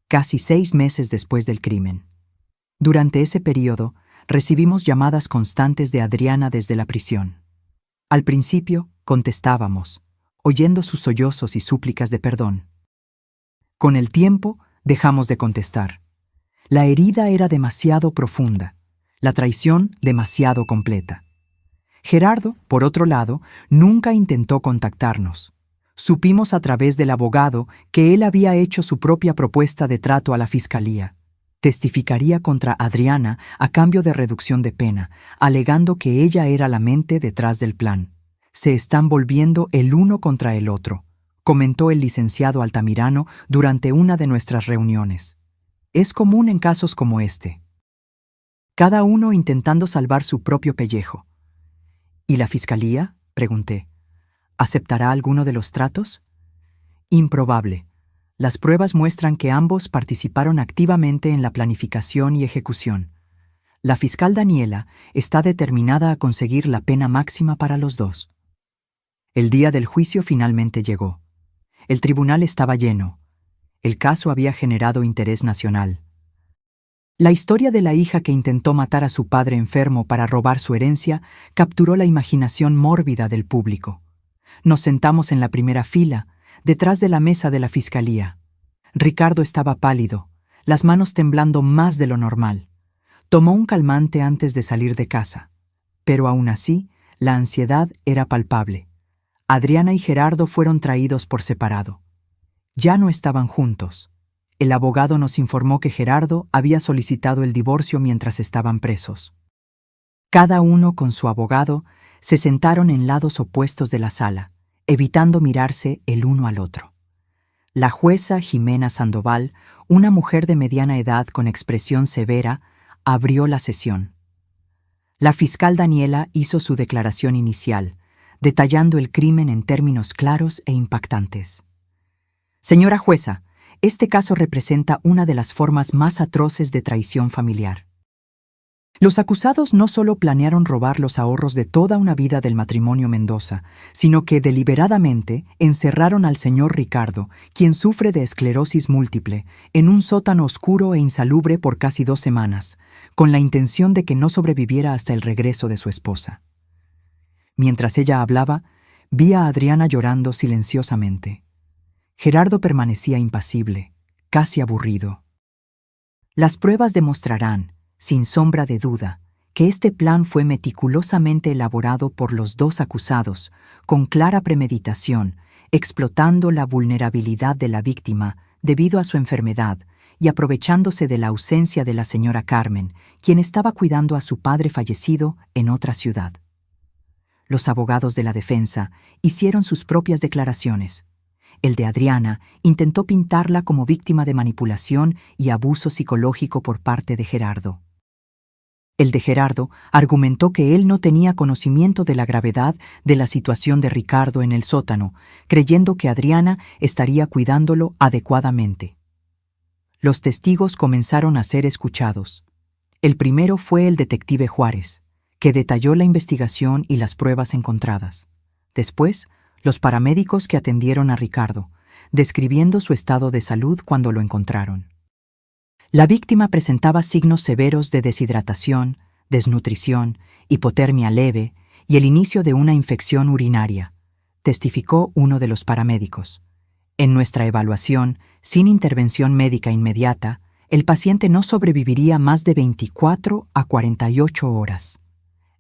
casi 6 meses después del crimen. Durante ese periodo, recibimos llamadas constantes de Adriana desde la prisión. Al principio, contestábamos, oyendo sus sollozos y súplicas de perdón. Con el tiempo, dejamos de contestar. La herida era demasiado profunda, la traición demasiado completa. Gerardo, por otro lado, nunca intentó contactarnos. Supimos a través del abogado que él había hecho su propia propuesta de trato a la fiscalía. Testificaría contra Adriana a cambio de reducción de pena, alegando que ella era la mente detrás del plan. Se están volviendo el uno contra el otro, comentó el licenciado Altamirano durante una de nuestras reuniones. Es común en casos como este. Cada uno intentando salvar su propio pellejo. ¿Y la fiscalía?, pregunté. ¿Aceptará alguno de los tratos? Improbable. Las pruebas muestran que ambos participaron activamente en la planificación y ejecución. La fiscal Daniela está determinada a conseguir la pena máxima para los dos. El día del juicio finalmente llegó. El tribunal estaba lleno. El caso había generado interés nacional. La historia de la hija que intentó matar a su padre enfermo para robar su herencia capturó la imaginación mórbida del público. Nos sentamos en la primera fila, detrás de la mesa de la fiscalía. Ricardo estaba pálido, las manos temblando más de lo normal. Tomó un calmante antes de salir de casa, pero aún así, la ansiedad era palpable. Adriana y Gerardo fueron traídos por separado. Ya no estaban juntos. El abogado nos informó que Gerardo había solicitado el divorcio mientras estaban presos. Cada uno con su abogado se sentaron en lados opuestos de la sala, evitando mirarse el uno al otro. La jueza Jimena Sandoval, una mujer de mediana edad con expresión severa, abrió la sesión. La fiscal Daniela hizo su declaración inicial, detallando el crimen en términos claros e impactantes. Señora jueza, este caso representa una de las formas más atroces de traición familiar. Los acusados no solo planearon robar los ahorros de toda una vida del matrimonio Mendoza, sino que deliberadamente encerraron al señor Ricardo, quien sufre de esclerosis múltiple, en un sótano oscuro e insalubre por casi 2 semanas, con la intención de que no sobreviviera hasta el regreso de su esposa. Mientras ella hablaba, vi a Adriana llorando silenciosamente. Gerardo permanecía impasible, casi aburrido. Las pruebas demostrarán, sin sombra de duda, que este plan fue meticulosamente elaborado por los dos acusados, con clara premeditación, explotando la vulnerabilidad de la víctima debido a su enfermedad y aprovechándose de la ausencia de la señora Carmen, quien estaba cuidando a su padre fallecido en otra ciudad. Los abogados de la defensa hicieron sus propias declaraciones. El de Adriana intentó pintarla como víctima de manipulación y abuso psicológico por parte de Gerardo. El de Gerardo argumentó que él no tenía conocimiento de la gravedad de la situación de Ricardo en el sótano, creyendo que Adriana estaría cuidándolo adecuadamente. Los testigos comenzaron a ser escuchados. El primero fue el detective Juárez, que detalló la investigación y las pruebas encontradas. Después, los paramédicos que atendieron a Ricardo, describiendo su estado de salud cuando lo encontraron. La víctima presentaba signos severos de deshidratación, desnutrición, hipotermia leve y el inicio de una infección urinaria, testificó uno de los paramédicos. En nuestra evaluación, sin intervención médica inmediata, el paciente no sobreviviría más de 24 a 48 horas.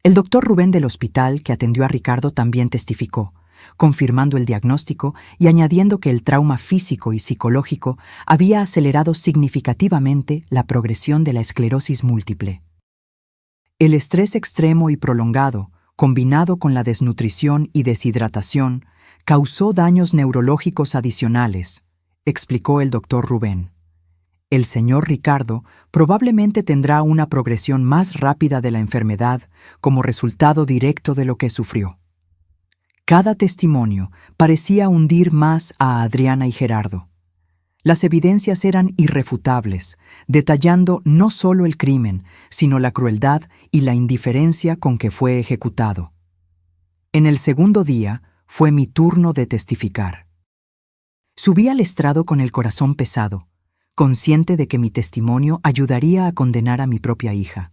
El doctor Rubén del hospital que atendió a Ricardo también testificó, confirmando el diagnóstico y añadiendo que el trauma físico y psicológico había acelerado significativamente la progresión de la esclerosis múltiple. El estrés extremo y prolongado, combinado con la desnutrición y deshidratación, causó daños neurológicos adicionales, explicó el doctor Rubén. El señor Ricardo probablemente tendrá una progresión más rápida de la enfermedad como resultado directo de lo que sufrió. Cada testimonio parecía hundir más a Adriana y Gerardo. Las evidencias eran irrefutables, detallando no solo el crimen, sino la crueldad y la indiferencia con que fue ejecutado. En el segundo día fue mi turno de testificar. Subí al estrado con el corazón pesado, consciente de que mi testimonio ayudaría a condenar a mi propia hija.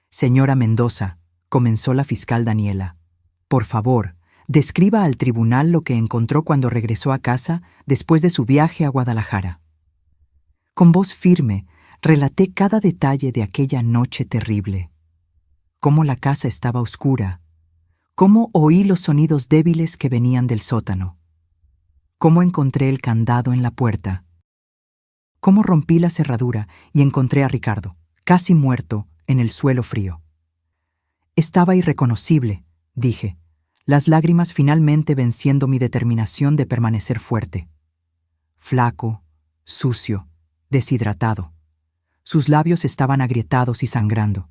Señora Mendoza, comenzó la fiscal Daniela, por favor, describa al tribunal lo que encontró cuando regresó a casa después de su viaje a Guadalajara. Con voz firme, relaté cada detalle de aquella noche terrible. Cómo la casa estaba oscura, cómo oí los sonidos débiles que venían del sótano, cómo encontré el candado en la puerta, cómo rompí la cerradura y encontré a Ricardo, casi muerto, en el suelo frío. Estaba irreconocible, dije, las lágrimas finalmente venciendo mi determinación de permanecer fuerte. Flaco, sucio, deshidratado. Sus labios estaban agrietados y sangrando,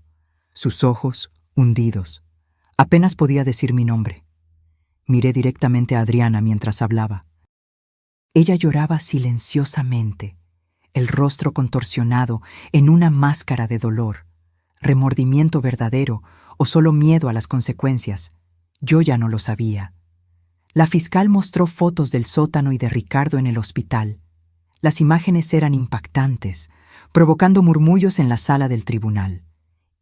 sus ojos hundidos. Apenas podía decir mi nombre. Miré directamente a Adriana mientras hablaba. Ella lloraba silenciosamente, el rostro contorsionado en una máscara de dolor, remordimiento verdadero o solo miedo a las consecuencias. Yo ya no lo sabía. La fiscal mostró fotos del sótano y de Ricardo en el hospital. Las imágenes eran impactantes, provocando murmullos en la sala del tribunal.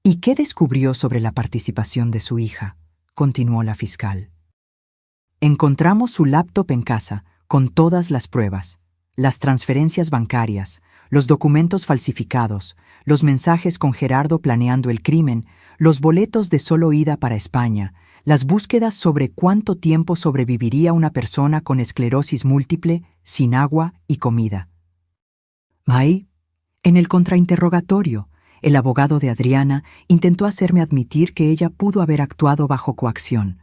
¿Y qué descubrió sobre la participación de su hija?, continuó la fiscal. Encontramos su laptop en casa, con todas las pruebas, las transferencias bancarias, los documentos falsificados, los mensajes con Gerardo planeando el crimen, los boletos de solo ida para España, las búsquedas sobre cuánto tiempo sobreviviría una persona con esclerosis múltiple, sin agua y comida. Ahí, en el contrainterrogatorio, el abogado de Adriana intentó hacerme admitir que ella pudo haber actuado bajo coacción,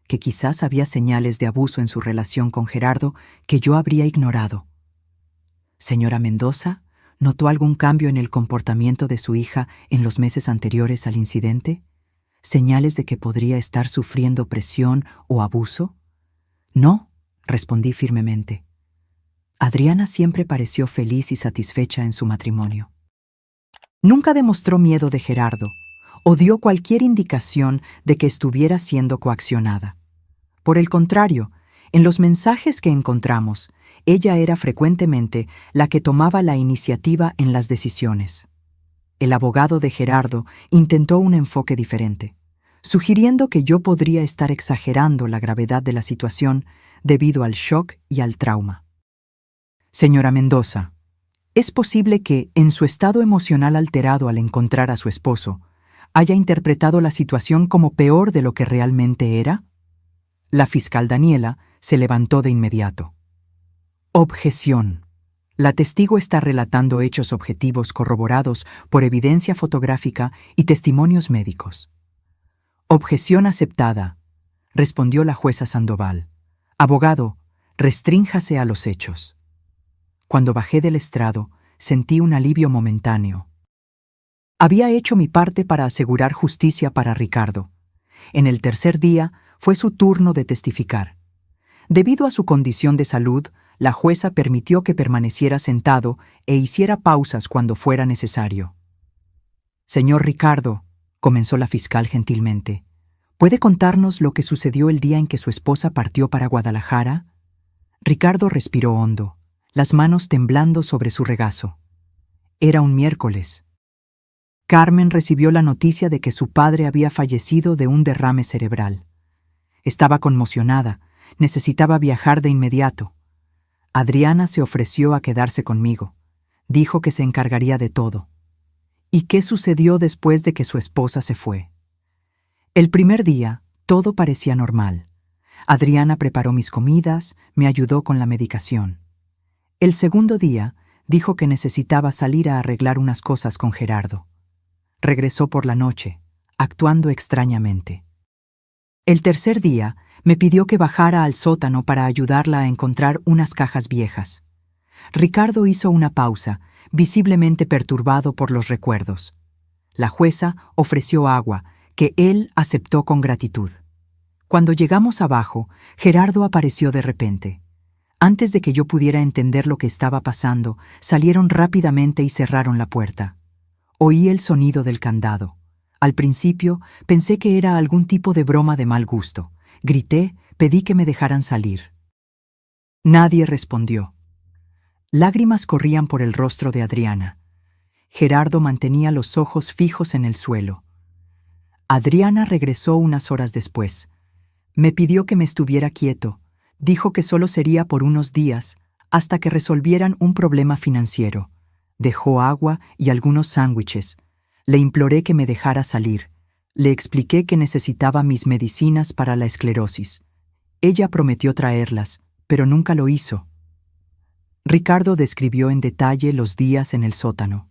que quizás había señales de abuso en su relación con Gerardo que yo habría ignorado. Señora Mendoza, ¿notó algún cambio en el comportamiento de su hija en los meses anteriores al incidente? ¿Señales de que podría estar sufriendo presión o abuso? No, respondí firmemente. Adriana siempre pareció feliz y satisfecha en su matrimonio. Nunca demostró miedo de Gerardo o dio cualquier indicación de que estuviera siendo coaccionada. Por el contrario, en los mensajes que encontramos, ella era frecuentemente la que tomaba la iniciativa en las decisiones. El abogado de Gerardo intentó un enfoque diferente, sugiriendo que yo podría estar exagerando la gravedad de la situación debido al shock y al trauma. Señora Mendoza, ¿es posible que, en su estado emocional alterado al encontrar a su esposo, haya interpretado la situación como peor de lo que realmente era? La fiscal Daniela se levantó de inmediato. Objeción. La testigo está relatando hechos objetivos corroborados por evidencia fotográfica y testimonios médicos. Objeción aceptada, respondió la jueza Sandoval. Abogado, restrínjase a los hechos. Cuando bajé del estrado, sentí un alivio momentáneo. Había hecho mi parte para asegurar justicia para Ricardo. En el tercer día fue su turno de testificar. Debido a su condición de salud, la jueza permitió que permaneciera sentado e hiciera pausas cuando fuera necesario. Señor Ricardo, comenzó la fiscal gentilmente, ¿puede contarnos lo que sucedió el día en que su esposa partió para Guadalajara? Ricardo respiró hondo, las manos temblando sobre su regazo. Era un miércoles. Carmen recibió la noticia de que su padre había fallecido de un derrame cerebral. Estaba conmocionada, necesitaba viajar de inmediato. Adriana se ofreció a quedarse conmigo. Dijo que se encargaría de todo. ¿Y qué sucedió después de que su esposa se fue? El primer día, todo parecía normal. Adriana preparó mis comidas, me ayudó con la medicación. El segundo día, dijo que necesitaba salir a arreglar unas cosas con Gerardo. Regresó por la noche, actuando extrañamente. El tercer día, me pidió que bajara al sótano para ayudarla a encontrar unas cajas viejas. Ricardo hizo una pausa, visiblemente perturbado por los recuerdos. La jueza ofreció agua, que él aceptó con gratitud. Cuando llegamos abajo, Gerardo apareció de repente. Antes de que yo pudiera entender lo que estaba pasando, salieron rápidamente y cerraron la puerta. Oí el sonido del candado. Al principio pensé que era algún tipo de broma de mal gusto. Grité, pedí que me dejaran salir. Nadie respondió. Lágrimas corrían por el rostro de Adriana. Gerardo mantenía los ojos fijos en el suelo. Adriana regresó unas horas después. Me pidió que me estuviera quieto. Dijo que solo sería por unos días, hasta que resolvieran un problema financiero. Dejó agua y algunos sándwiches. Le imploré que me dejara salir. Le expliqué que necesitaba mis medicinas para la esclerosis. Ella prometió traerlas, pero nunca lo hizo. Ricardo describió en detalle los días en el sótano.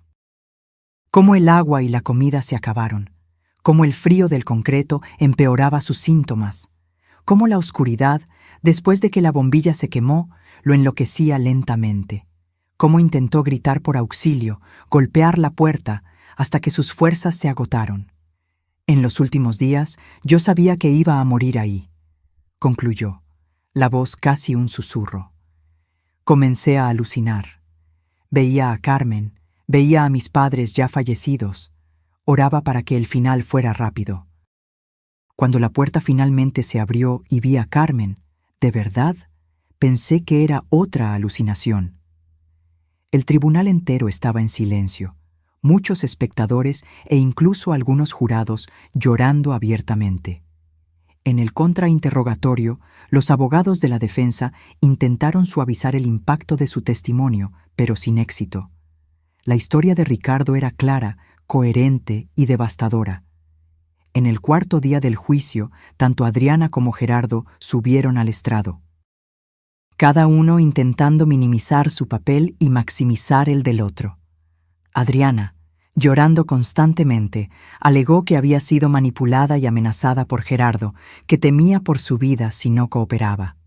Cómo el agua y la comida se acabaron. Cómo el frío del concreto empeoraba sus síntomas. Cómo la oscuridad, después de que la bombilla se quemó, lo enloquecía lentamente. Cómo intentó gritar por auxilio, golpear la puerta, hasta que sus fuerzas se agotaron. En los últimos días, yo sabía que iba a morir ahí, concluyó, la voz casi un susurro. Comencé a alucinar. Veía a Carmen, veía a mis padres ya fallecidos. Oraba para que el final fuera rápido. Cuando la puerta finalmente se abrió y vi a Carmen, de verdad, pensé que era otra alucinación. El tribunal entero estaba en silencio, muchos espectadores e incluso algunos jurados llorando abiertamente. En el contrainterrogatorio, los abogados de la defensa intentaron suavizar el impacto de su testimonio, pero sin éxito. La historia de Ricardo era clara, coherente y devastadora. En el cuarto día del juicio, tanto Adriana como Gerardo subieron al estrado, cada uno intentando minimizar su papel y maximizar el del otro. Adriana, llorando constantemente, alegó que había sido manipulada y amenazada por Gerardo, que temía por su vida si no cooperaba.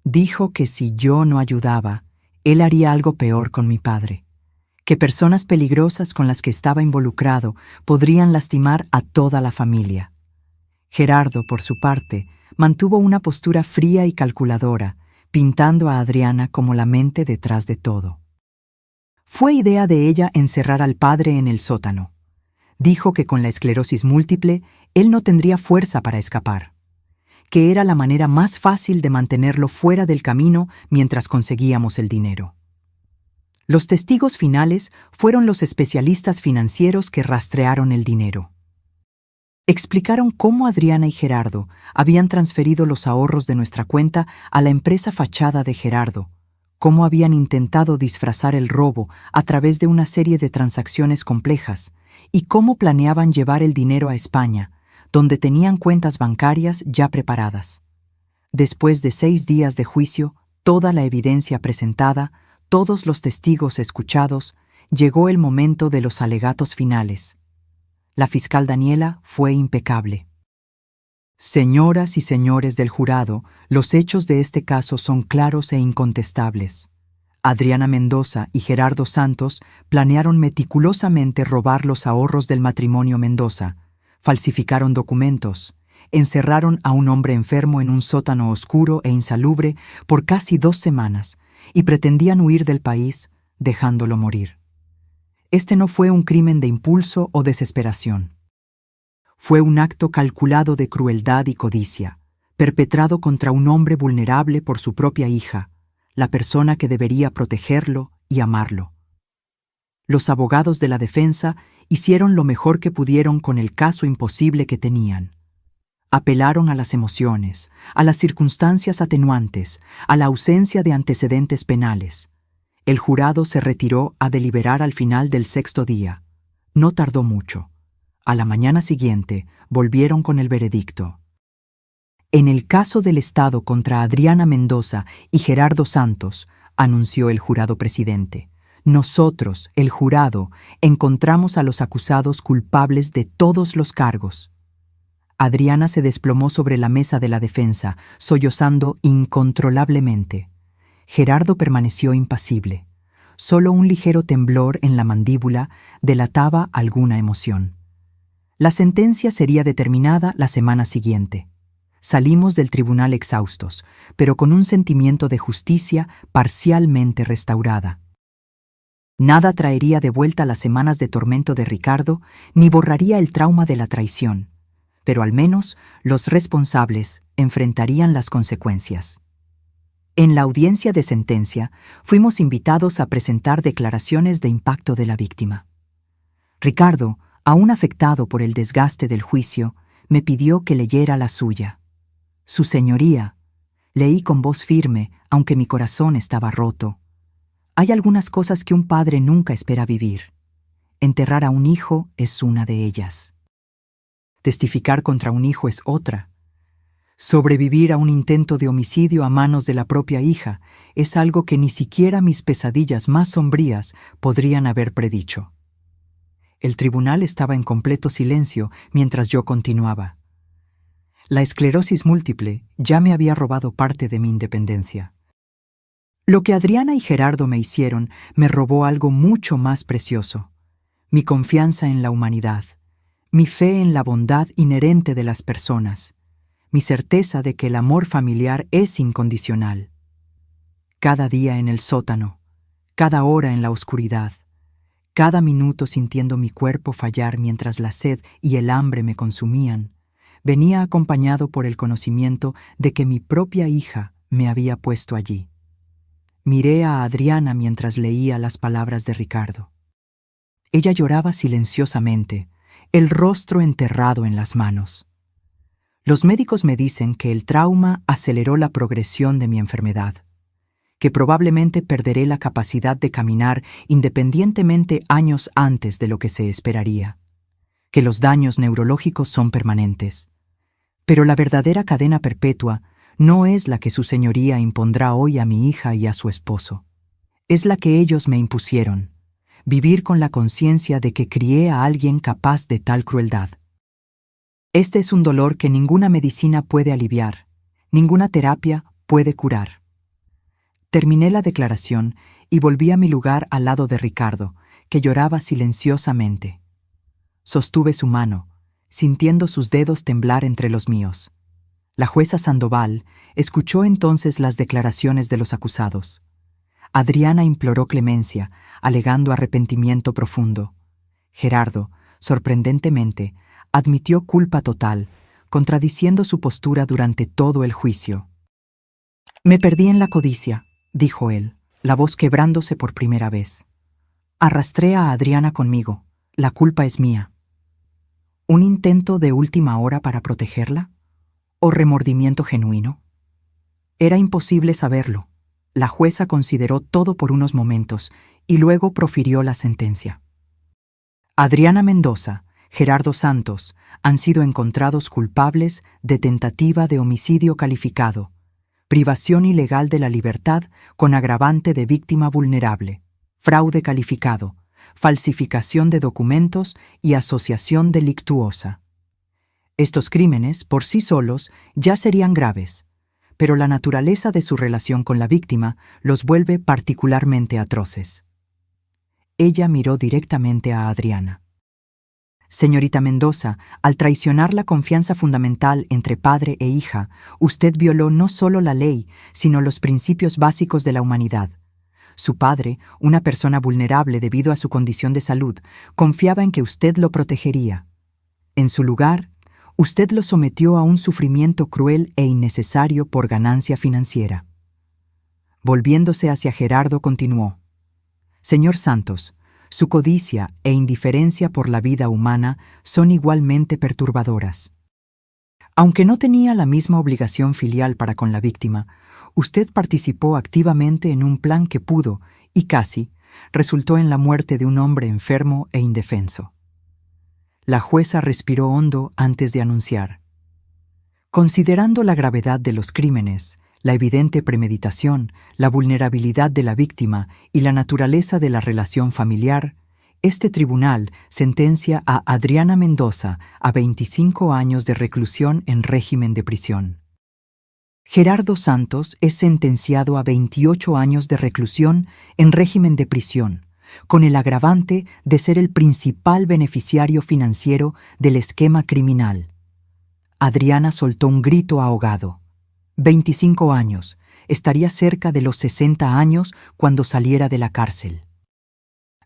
Dijo que si yo no ayudaba, él haría algo peor con mi padre, que personas peligrosas con las que estaba involucrado podrían lastimar a toda la familia. Gerardo, por su parte, mantuvo una postura fría y calculadora, pintando a Adriana como la mente detrás de todo. Fue idea de ella encerrar al padre en el sótano. Dijo que con la esclerosis múltiple, él no tendría fuerza para escapar, que era la manera más fácil de mantenerlo fuera del camino mientras conseguíamos el dinero. Los testigos finales fueron los especialistas financieros que rastrearon el dinero. Explicaron cómo Adriana y Gerardo habían transferido los ahorros de nuestra cuenta a la empresa fachada de Gerardo, cómo habían intentado disfrazar el robo a través de una serie de transacciones complejas y cómo planeaban llevar el dinero a España, donde tenían cuentas bancarias ya preparadas. Después de 6 días de juicio, toda la evidencia presentada, todos los testigos escuchados, llegó el momento de los alegatos finales. La fiscal Daniela fue impecable. Señoras y señores del jurado, los hechos de este caso son claros e incontestables. Adriana Mendoza y Gerardo Santos planearon meticulosamente robar los ahorros del matrimonio Mendoza, falsificaron documentos, encerraron a un hombre enfermo en un sótano oscuro e insalubre por casi 2 semanas y pretendían huir del país, dejándolo morir. Este no fue un crimen de impulso o desesperación. Fue un acto calculado de crueldad y codicia, perpetrado contra un hombre vulnerable por su propia hija, la persona que debería protegerlo y amarlo. Los abogados de la defensa hicieron lo mejor que pudieron con el caso imposible que tenían. Apelaron a las emociones, a las circunstancias atenuantes, a la ausencia de antecedentes penales. El jurado se retiró a deliberar al final del 6º día. No tardó mucho. A la mañana siguiente volvieron con el veredicto. En el caso del Estado contra Adriana Mendoza y Gerardo Santos, anunció el jurado presidente, nosotros, el jurado, encontramos a los acusados culpables de todos los cargos. Adriana se desplomó sobre la mesa de la defensa, sollozando incontrolablemente. Gerardo permaneció impasible. Solo un ligero temblor en la mandíbula delataba alguna emoción. La sentencia sería determinada la semana siguiente. Salimos del tribunal exhaustos, pero con un sentimiento de justicia parcialmente restaurada. Nada traería de vuelta las semanas de tormento de Ricardo, ni borraría el trauma de la traición, pero al menos los responsables enfrentarían las consecuencias. En la audiencia de sentencia, fuimos invitados a presentar declaraciones de impacto de la víctima. Ricardo, aún afectado por el desgaste del juicio, me pidió que leyera la suya. Su señoría, leí con voz firme, aunque mi corazón estaba roto. Hay algunas cosas que un padre nunca espera vivir. Enterrar a un hijo es una de ellas. Testificar contra un hijo es otra. Sobrevivir a un intento de homicidio a manos de la propia hija es algo que ni siquiera mis pesadillas más sombrías podrían haber predicho. El tribunal estaba en completo silencio mientras yo continuaba. La esclerosis múltiple ya me había robado parte de mi independencia. Lo que Adriana y Gerardo me hicieron me robó algo mucho más precioso: mi confianza en la humanidad, mi fe en la bondad inherente de las personas, mi certeza de que el amor familiar es incondicional. Cada día en el sótano, cada hora en la oscuridad, cada minuto sintiendo mi cuerpo fallar mientras la sed y el hambre me consumían, venía acompañado por el conocimiento de que mi propia hija me había puesto allí. Miré a Adriana mientras leía las palabras de Ricardo. Ella lloraba silenciosamente, el rostro enterrado en las manos. Los médicos me dicen que el trauma aceleró la progresión de mi enfermedad, que probablemente perderé la capacidad de caminar independientemente años antes de lo que se esperaría, que los daños neurológicos son permanentes. Pero la verdadera cadena perpetua no es la que su señoría impondrá hoy a mi hija y a su esposo. Es la que ellos me impusieron: vivir con la conciencia de que crié a alguien capaz de tal crueldad. Este es un dolor que ninguna medicina puede aliviar, ninguna terapia puede curar. Terminé la declaración y volví a mi lugar al lado de Ricardo, que lloraba silenciosamente. Sostuve su mano, sintiendo sus dedos temblar entre los míos. La jueza Sandoval escuchó entonces las declaraciones de los acusados. Adriana imploró clemencia, alegando arrepentimiento profundo. Gerardo, sorprendentemente, admitió culpa total, contradiciendo su postura durante todo el juicio. «Me perdí en la codicia», dijo él, la voz quebrándose por primera vez. «Arrastré a Adriana conmigo. La culpa es mía». ¿Un intento de última hora para protegerla? ¿O remordimiento genuino? Era imposible saberlo. La jueza consideró todo por unos momentos y luego profirió la sentencia. Adriana Mendoza, Gerardo Santos han sido encontrados culpables de tentativa de homicidio calificado, privación ilegal de la libertad con agravante de víctima vulnerable, fraude calificado, falsificación de documentos y asociación delictuosa. Estos crímenes, por sí solos, ya serían graves, pero la naturaleza de su relación con la víctima los vuelve particularmente atroces. Ella miró directamente a Adriana. Señorita Mendoza, al traicionar la confianza fundamental entre padre e hija, usted violó no solo la ley, sino los principios básicos de la humanidad. Su padre, una persona vulnerable debido a su condición de salud, confiaba en que usted lo protegería. En su lugar, usted lo sometió a un sufrimiento cruel e innecesario por ganancia financiera. Volviéndose hacia Gerardo, continuó: Señor Santos, su codicia e indiferencia por la vida humana son igualmente perturbadoras. Aunque no tenía la misma obligación filial para con la víctima, usted participó activamente en un plan que pudo, y casi, resultó en la muerte de un hombre enfermo e indefenso. La jueza respiró hondo antes de anunciar: considerando la gravedad de los crímenes, la evidente premeditación, la vulnerabilidad de la víctima y la naturaleza de la relación familiar, este tribunal sentencia a Adriana Mendoza a 25 años de reclusión en régimen de prisión. Gerardo Santos es sentenciado a 28 años de reclusión en régimen de prisión, con el agravante de ser el principal beneficiario financiero del esquema criminal. Adriana soltó un grito ahogado. 25 años. Estaría cerca de los 60 años cuando saliera de la cárcel.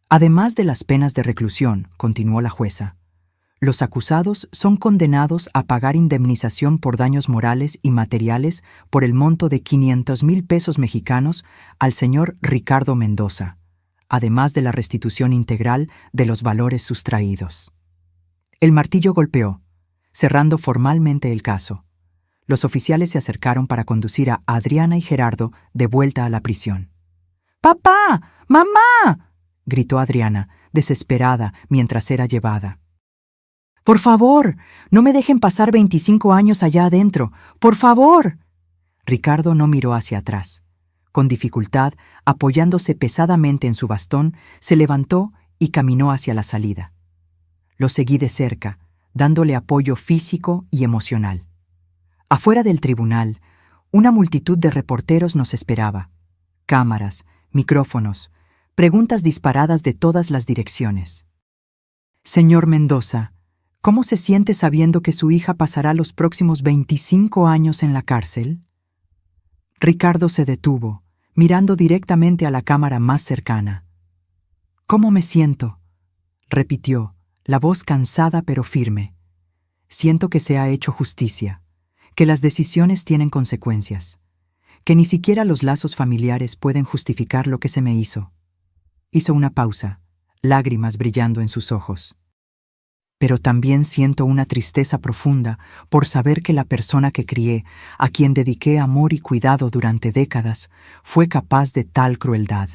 Además de las penas de reclusión, continuó la jueza, los acusados son condenados a pagar indemnización por daños morales y materiales por el monto de 500,000 pesos mexicanos al señor Ricardo Mendoza, además de la restitución integral de los valores sustraídos. El martillo golpeó, cerrando formalmente el caso. Los oficiales se acercaron para conducir a Adriana y Gerardo de vuelta a la prisión. ¡Papá! ¡Mamá!, gritó Adriana, desesperada, mientras era llevada. ¡Por favor! ¡No me dejen pasar 25 años allá adentro! ¡Por favor! Ricardo no miró hacia atrás. Con dificultad, apoyándose pesadamente en su bastón, se levantó y caminó hacia la salida. Lo seguí de cerca, dándole apoyo físico y emocional. Afuera del tribunal, una multitud de reporteros nos esperaba. Cámaras, micrófonos, preguntas disparadas de todas las direcciones. Señor Mendoza, ¿cómo se siente sabiendo que su hija pasará los próximos 25 años en la cárcel? Ricardo se detuvo, mirando directamente a la cámara más cercana. ¿Cómo me siento?, repitió, la voz cansada pero firme. Siento que se ha hecho justicia, que las decisiones tienen consecuencias, que ni siquiera los lazos familiares pueden justificar lo que se me hizo. Hizo una pausa, lágrimas brillando en sus ojos. Pero también siento una tristeza profunda por saber que la persona que crié, a quien dediqué amor y cuidado durante décadas, fue capaz de tal crueldad.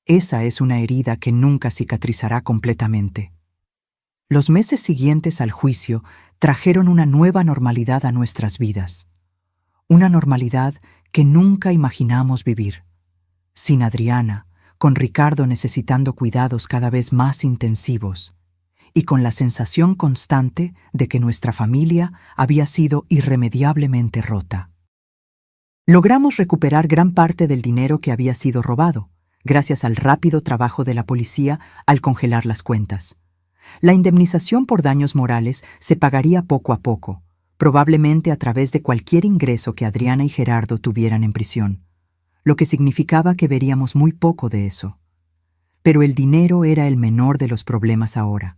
Esa es una herida que nunca cicatrizará completamente. Los meses siguientes al juicio trajeron una nueva normalidad a nuestras vidas. Una normalidad que nunca imaginamos vivir. Sin Adriana, con Ricardo necesitando cuidados cada vez más intensivos, y con la sensación constante de que nuestra familia había sido irremediablemente rota. Logramos recuperar gran parte del dinero que había sido robado, gracias al rápido trabajo de la policía al congelar las cuentas. La indemnización por daños morales se pagaría poco a poco, probablemente a través de cualquier ingreso que Adriana y Gerardo tuvieran en prisión, lo que significaba que veríamos muy poco de eso. Pero el dinero era el menor de los problemas ahora.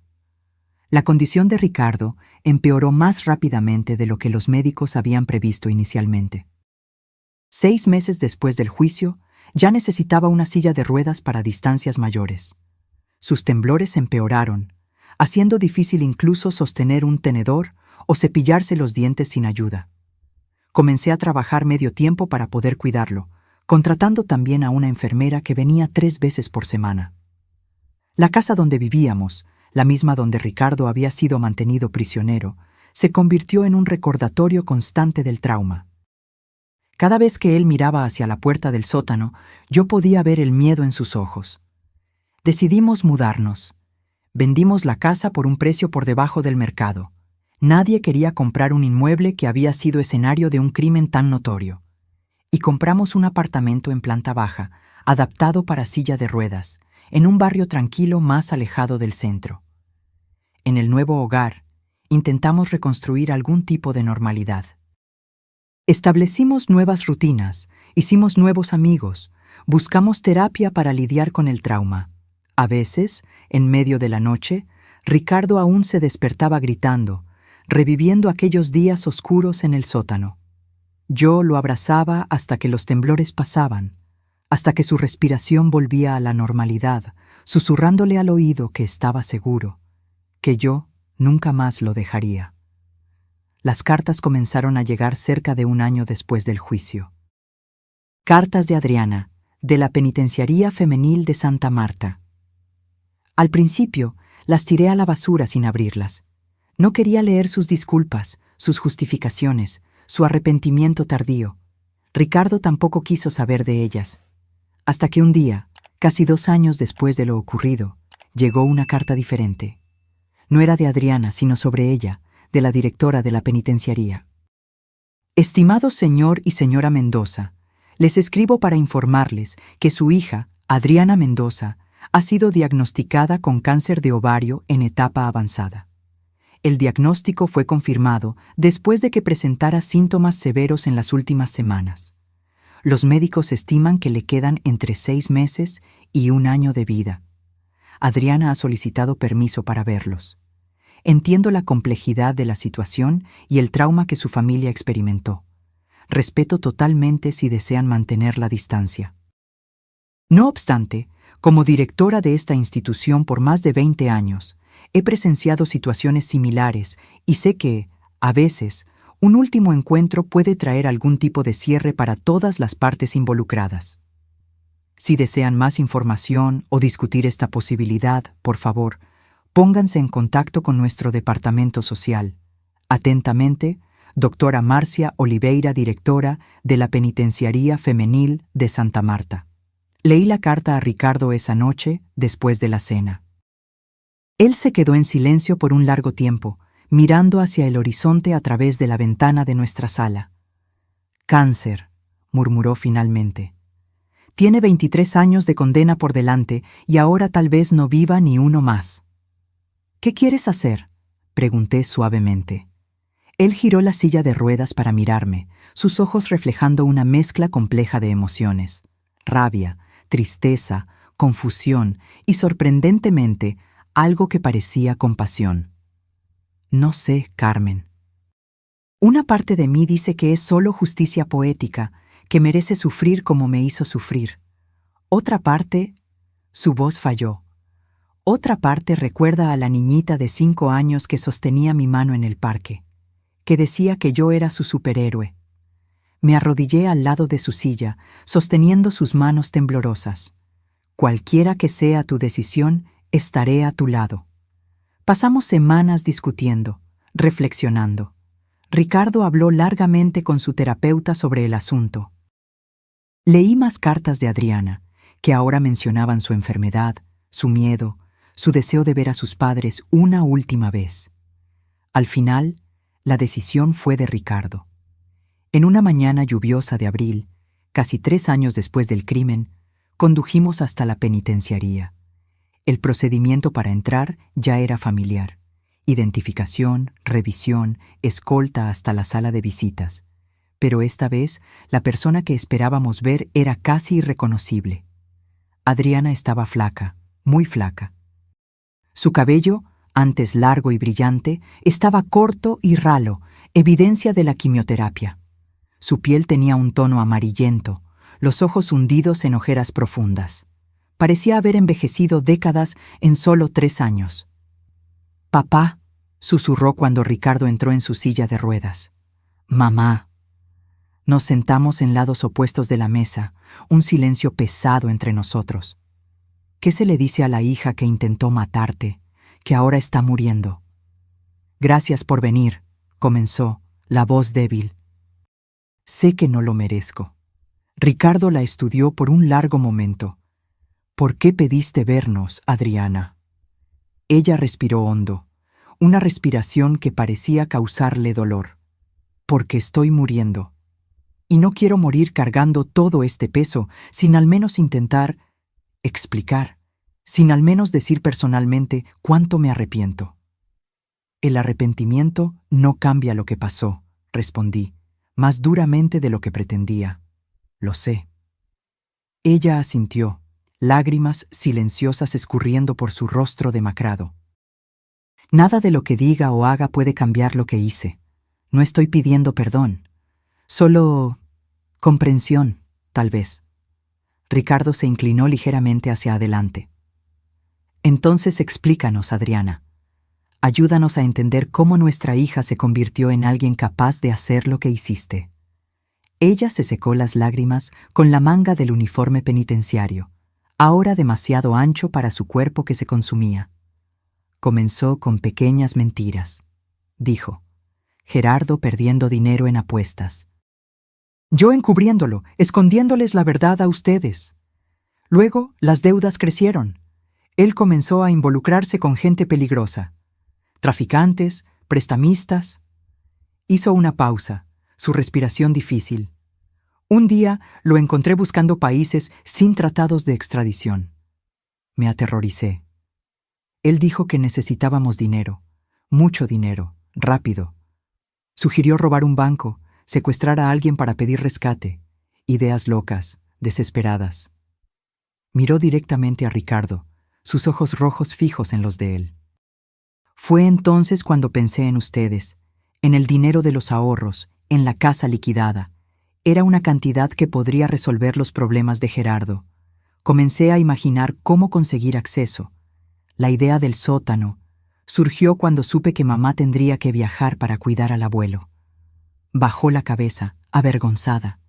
La condición de Ricardo empeoró más rápidamente de lo que los médicos habían previsto inicialmente. 6 meses después del juicio, ya necesitaba una silla de ruedas para distancias mayores. Sus temblores empeoraron, haciendo difícil incluso sostener un tenedor o cepillarse los dientes sin ayuda. Comencé a trabajar medio tiempo para poder cuidarlo, contratando también a una enfermera que venía 3 veces por semana. La casa donde vivíamos, la misma donde Ricardo había sido mantenido prisionero, se convirtió en un recordatorio constante del trauma. Cada vez que él miraba hacia la puerta del sótano, yo podía ver el miedo en sus ojos. Decidimos mudarnos. Vendimos la casa por un precio por debajo del mercado. Nadie quería comprar un inmueble que había sido escenario de un crimen tan notorio. Y compramos un apartamento en planta baja, adaptado para silla de ruedas, en un barrio tranquilo más alejado del centro. En el nuevo hogar, intentamos reconstruir algún tipo de normalidad. Establecimos nuevas rutinas, hicimos nuevos amigos, buscamos terapia para lidiar con el trauma. A veces, en medio de la noche, Ricardo aún se despertaba gritando, reviviendo aquellos días oscuros en el sótano. Yo lo abrazaba hasta que los temblores pasaban, hasta que su respiración volvía a la normalidad, susurrándole al oído que estaba seguro, que yo nunca más lo dejaría. Las cartas comenzaron a llegar cerca de un año después del juicio. Cartas de Adriana, de la Penitenciaría Femenil de Santa Marta. Al principio, las tiré a la basura sin abrirlas. No quería leer sus disculpas, sus justificaciones, su arrepentimiento tardío. Ricardo tampoco quiso saber de ellas. Hasta que un día, casi 2 años después de lo ocurrido, llegó una carta diferente. No era de Adriana, sino sobre ella, de la directora de la penitenciaría. Estimado señor y señora Mendoza, les escribo para informarles que su hija, Adriana Mendoza, ha sido diagnosticada con cáncer de ovario en etapa avanzada. El diagnóstico fue confirmado después de que presentara síntomas severos en las últimas semanas. Los médicos estiman que le quedan entre 6 meses y 1 año de vida. Adriana ha solicitado permiso para verlos. Entiendo la complejidad de la situación y el trauma que su familia experimentó. Respeto totalmente si desean mantener la distancia. No obstante, como directora de esta institución por más de 20 años, he presenciado situaciones similares y sé que, a veces, un último encuentro puede traer algún tipo de cierre para todas las partes involucradas. Si desean más información o discutir esta posibilidad, por favor, pónganse en contacto con nuestro departamento social. Atentamente, doctora Marcia Oliveira, directora de la Penitenciaría Femenil de Santa Marta. Leí la carta a Ricardo esa noche, después de la cena. Él se quedó en silencio por un largo tiempo, mirando hacia el horizonte a través de la ventana de nuestra sala. Cáncer, murmuró finalmente. Tiene 23 años de condena por delante y ahora tal vez no viva ni uno más. ¿Qué quieres hacer?, pregunté suavemente. Él giró la silla de ruedas para mirarme, sus ojos reflejando una mezcla compleja de emociones: rabia, tristeza, confusión y, sorprendentemente, algo que parecía compasión. No sé, Carmen. Una parte de mí dice que es solo justicia poética, que merece sufrir como me hizo sufrir. Otra parte, su voz falló. Otra parte recuerda a la niñita de 5 años que sostenía mi mano en el parque, que decía que yo era su superhéroe. Me arrodillé al lado de su silla, sosteniendo sus manos temblorosas. Cualquiera que sea tu decisión, estaré a tu lado. Pasamos semanas discutiendo, reflexionando. Ricardo habló largamente con su terapeuta sobre el asunto. Leí más cartas de Adriana, que ahora mencionaban su enfermedad, su miedo, su deseo de ver a sus padres una última vez. Al final, la decisión fue de Ricardo. En una mañana lluviosa de abril, casi 3 años después del crimen, condujimos hasta la penitenciaría. El procedimiento para entrar ya era familiar: identificación, revisión, escolta hasta la sala de visitas. Pero esta vez, la persona que esperábamos ver era casi irreconocible. Adriana estaba flaca, muy flaca. Su cabello, antes largo y brillante, estaba corto y ralo, evidencia de la quimioterapia. Su piel tenía un tono amarillento, los ojos hundidos en ojeras profundas. Parecía haber envejecido décadas en solo 3 años. «Papá», susurró cuando Ricardo entró en su silla de ruedas. «Mamá». Nos sentamos en lados opuestos de la mesa, un silencio pesado entre nosotros. ¿Qué se le dice a la hija que intentó matarte, que ahora está muriendo? «Gracias por venir», comenzó, la voz débil. Sé que no lo merezco. Ricardo la estudió por un largo momento. ¿Por qué pediste vernos, Adriana? Ella respiró hondo, una respiración que parecía causarle dolor. Porque estoy muriendo. Y no quiero morir cargando todo este peso sin al menos intentar explicar, sin al menos decir personalmente cuánto me arrepiento. El arrepentimiento no cambia lo que pasó, respondí, más duramente de lo que pretendía. Lo sé. Ella asintió, lágrimas silenciosas escurriendo por su rostro demacrado. Nada de lo que diga o haga puede cambiar lo que hice. No estoy pidiendo perdón. Solo comprensión, tal vez. Ricardo se inclinó ligeramente hacia adelante. Entonces explícanos, Adriana. Ayúdanos a entender cómo nuestra hija se convirtió en alguien capaz de hacer lo que hiciste. Ella se secó las lágrimas con la manga del uniforme penitenciario, ahora demasiado ancho para su cuerpo que se consumía. Comenzó con pequeñas mentiras, dijo. Gerardo perdiendo dinero en apuestas. Yo encubriéndolo, escondiéndoles la verdad a ustedes. Luego, las deudas crecieron. Él comenzó a involucrarse con gente peligrosa. Traficantes, prestamistas. Hizo una pausa, su respiración difícil. Un día lo encontré buscando países sin tratados de extradición. Me aterroricé. Él dijo que necesitábamos dinero, mucho dinero, rápido. Sugirió robar un banco, secuestrar a alguien para pedir rescate. Ideas locas, desesperadas. Miró directamente a Ricardo, sus ojos rojos fijos en los de él. Fue entonces cuando pensé en ustedes, en el dinero de los ahorros, en la casa liquidada. Era una cantidad que podría resolver los problemas de Gerardo. Comencé a imaginar cómo conseguir acceso. La idea del sótano surgió cuando supe que mamá tendría que viajar para cuidar al abuelo. Bajó la cabeza, avergonzada.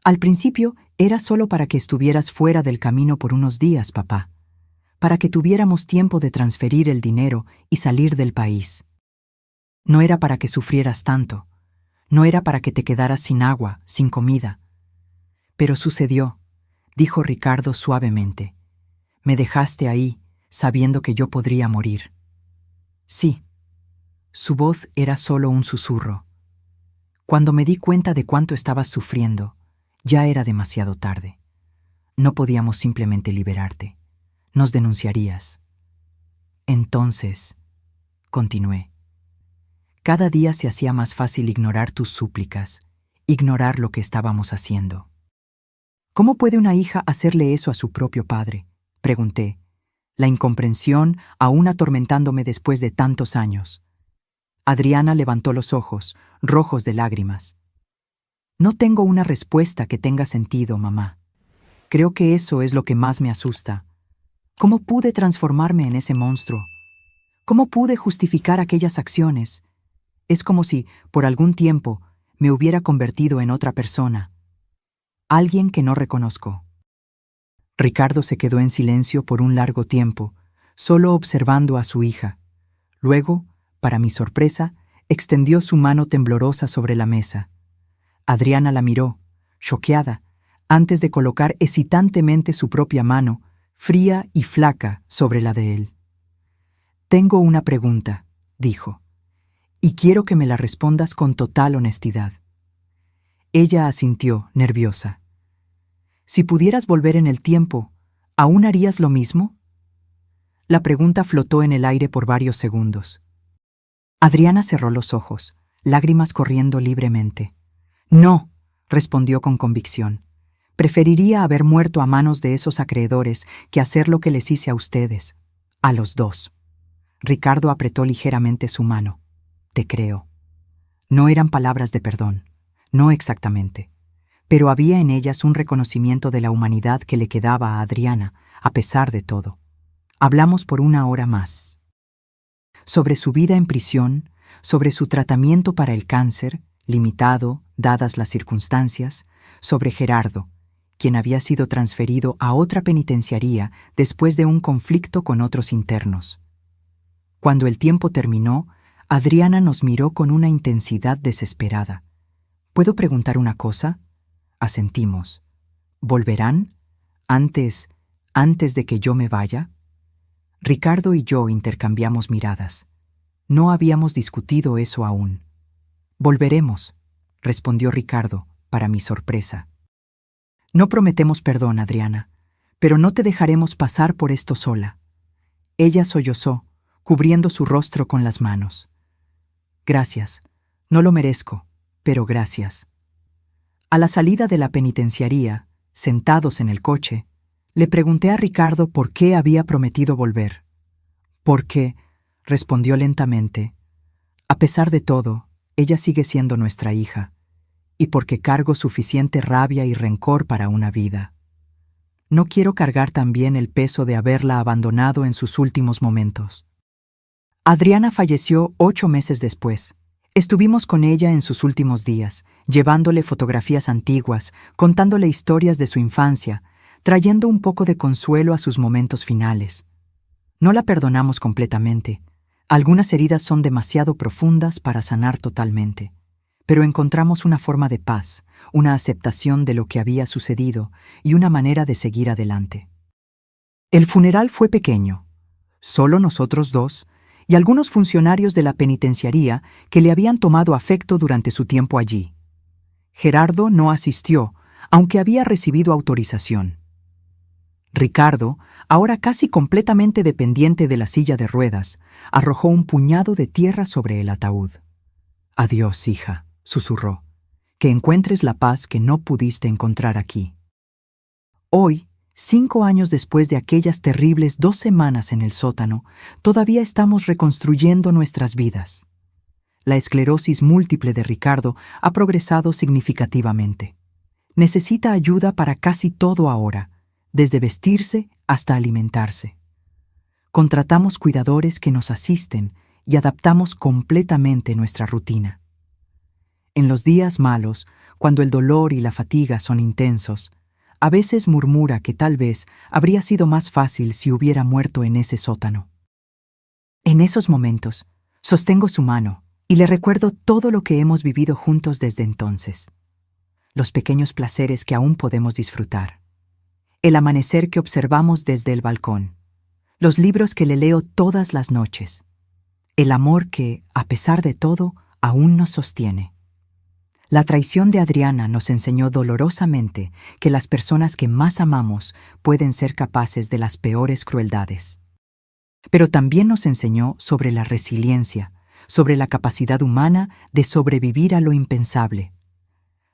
Al principio era solo para que estuvieras fuera del camino por unos días, papá, para que tuviéramos tiempo de transferir el dinero y salir del país. No era para que sufrieras tanto, no era para que te quedaras sin agua, sin comida. Pero sucedió, dijo Ricardo suavemente. Me dejaste ahí, sabiendo que yo podría morir. Sí. Su voz era solo un susurro. Cuando me di cuenta de cuánto estabas sufriendo, ya era demasiado tarde. No podíamos simplemente liberarte. Nos denunciarías. Entonces, continué, cada día se hacía más fácil ignorar tus súplicas, ignorar lo que estábamos haciendo. ¿Cómo puede una hija hacerle eso a su propio padre?, pregunté, la incomprensión aún atormentándome después de tantos años. Adriana levantó los ojos, rojos de lágrimas. No tengo una respuesta que tenga sentido, mamá. Creo que eso es lo que más me asusta. ¿Cómo pude transformarme en ese monstruo? ¿Cómo pude justificar aquellas acciones? Es como si, por algún tiempo, me hubiera convertido en otra persona. Alguien que no reconozco. Ricardo se quedó en silencio por un largo tiempo, solo observando a su hija. Luego, para mi sorpresa, extendió su mano temblorosa sobre la mesa. Adriana la miró, choqueada, antes de colocar hesitantemente su propia mano, fría y flaca, sobre la de él. Tengo una pregunta, dijo, y quiero que me la respondas con total honestidad. Ella asintió, nerviosa. Si pudieras volver en el tiempo, ¿aún harías lo mismo? La pregunta flotó en el aire por varios segundos. Adriana cerró los ojos, lágrimas corriendo libremente. No, respondió con convicción. Preferiría haber muerto a manos de esos acreedores que hacer lo que les hice a ustedes, a los dos. Ricardo apretó ligeramente su mano. Te creo. No eran palabras de perdón, no exactamente, pero había en ellas un reconocimiento de la humanidad que le quedaba a Adriana, a pesar de todo. Hablamos por 1 hora más. Sobre su vida en prisión, sobre su tratamiento para el cáncer, limitado, dadas las circunstancias, sobre Gerardo, quien había sido transferido a otra penitenciaría después de un conflicto con otros internos. Cuando el tiempo terminó, Adriana nos miró con una intensidad desesperada. ¿Puedo preguntar una cosa? Asentimos. ¿Volverán? ¿Antes de que yo me vaya? Ricardo y yo intercambiamos miradas. No habíamos discutido eso aún. Volveremos, respondió Ricardo, para mi sorpresa. No prometemos perdón, Adriana, pero no te dejaremos pasar por esto sola. Ella sollozó, cubriendo su rostro con las manos. Gracias. No lo merezco, pero gracias. A la salida de la penitenciaría, sentados en el coche, le pregunté a Ricardo por qué había prometido volver. Porque, respondió lentamente, a pesar de todo, ella sigue siendo nuestra hija, y porque cargo suficiente rabia y rencor para una vida. No quiero cargar también el peso de haberla abandonado en sus últimos momentos. Adriana falleció 8 meses después. Estuvimos con ella en sus últimos días, llevándole fotografías antiguas, contándole historias de su infancia, trayendo un poco de consuelo a sus momentos finales. No la perdonamos completamente. Algunas heridas son demasiado profundas para sanar totalmente. Pero encontramos una forma de paz, una aceptación de lo que había sucedido y una manera de seguir adelante. El funeral fue pequeño. Solo nosotros dos y algunos funcionarios de la penitenciaría que le habían tomado afecto durante su tiempo allí. Gerardo no asistió, aunque había recibido autorización. Ricardo, ahora casi completamente dependiente de la silla de ruedas, arrojó un puñado de tierra sobre el ataúd. «Adiós, hija», susurró. «Que encuentres la paz que no pudiste encontrar aquí». Hoy, 5 años después de aquellas terribles 2 semanas en el sótano, todavía estamos reconstruyendo nuestras vidas. La esclerosis múltiple de Ricardo ha progresado significativamente. Necesita ayuda para casi todo ahora, desde vestirse hasta alimentarse. Contratamos cuidadores que nos asisten y adaptamos completamente nuestra rutina. En los días malos, cuando el dolor y la fatiga son intensos, a veces murmura que tal vez habría sido más fácil si hubiera muerto en ese sótano. En esos momentos, sostengo su mano y le recuerdo todo lo que hemos vivido juntos desde entonces. Los pequeños placeres que aún podemos disfrutar. El amanecer que observamos desde el balcón. Los libros que le leo todas las noches. El amor que, a pesar de todo, aún nos sostiene. La traición de Adriana nos enseñó dolorosamente que las personas que más amamos pueden ser capaces de las peores crueldades. Pero también nos enseñó sobre la resiliencia, sobre la capacidad humana de sobrevivir a lo impensable.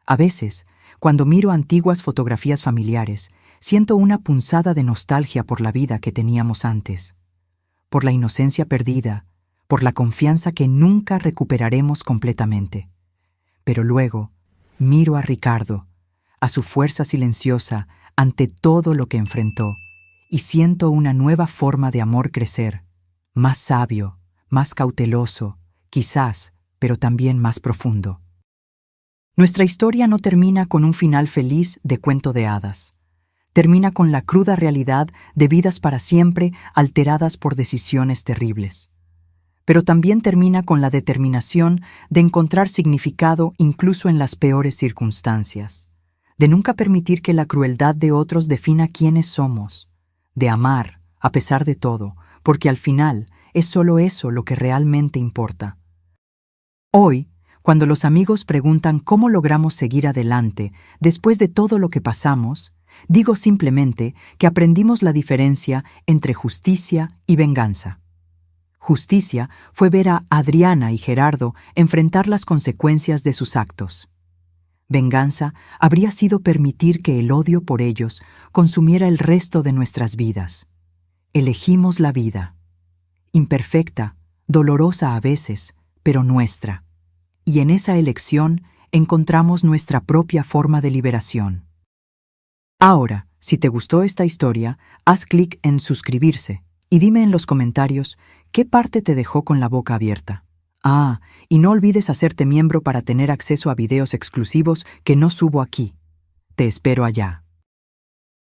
A veces, cuando miro antiguas fotografías familiares, siento una punzada de nostalgia por la vida que teníamos antes, por la inocencia perdida, por la confianza que nunca recuperaremos completamente. Pero luego, miro a Ricardo, a su fuerza silenciosa ante todo lo que enfrentó, y siento una nueva forma de amor crecer, más sabio, más cauteloso, quizás, pero también más profundo. Nuestra historia no termina con un final feliz de cuento de hadas. Termina con la cruda realidad de vidas para siempre alteradas por decisiones terribles. Pero también termina con la determinación de encontrar significado incluso en las peores circunstancias, de nunca permitir que la crueldad de otros defina quiénes somos, de amar, a pesar de todo, porque al final es solo eso lo que realmente importa. Hoy, cuando los amigos preguntan cómo logramos seguir adelante después de todo lo que pasamos, digo simplemente que aprendimos la diferencia entre justicia y venganza. Justicia fue ver a Adriana y Gerardo enfrentar las consecuencias de sus actos. Venganza habría sido permitir que el odio por ellos consumiera el resto de nuestras vidas. Elegimos la vida. Imperfecta, dolorosa a veces, pero nuestra. Y en esa elección encontramos nuestra propia forma de liberación. Ahora, si te gustó esta historia, haz clic en suscribirse y dime en los comentarios qué parte te dejó con la boca abierta. Y no olvides hacerte miembro para tener acceso a videos exclusivos que no subo aquí. Te espero allá.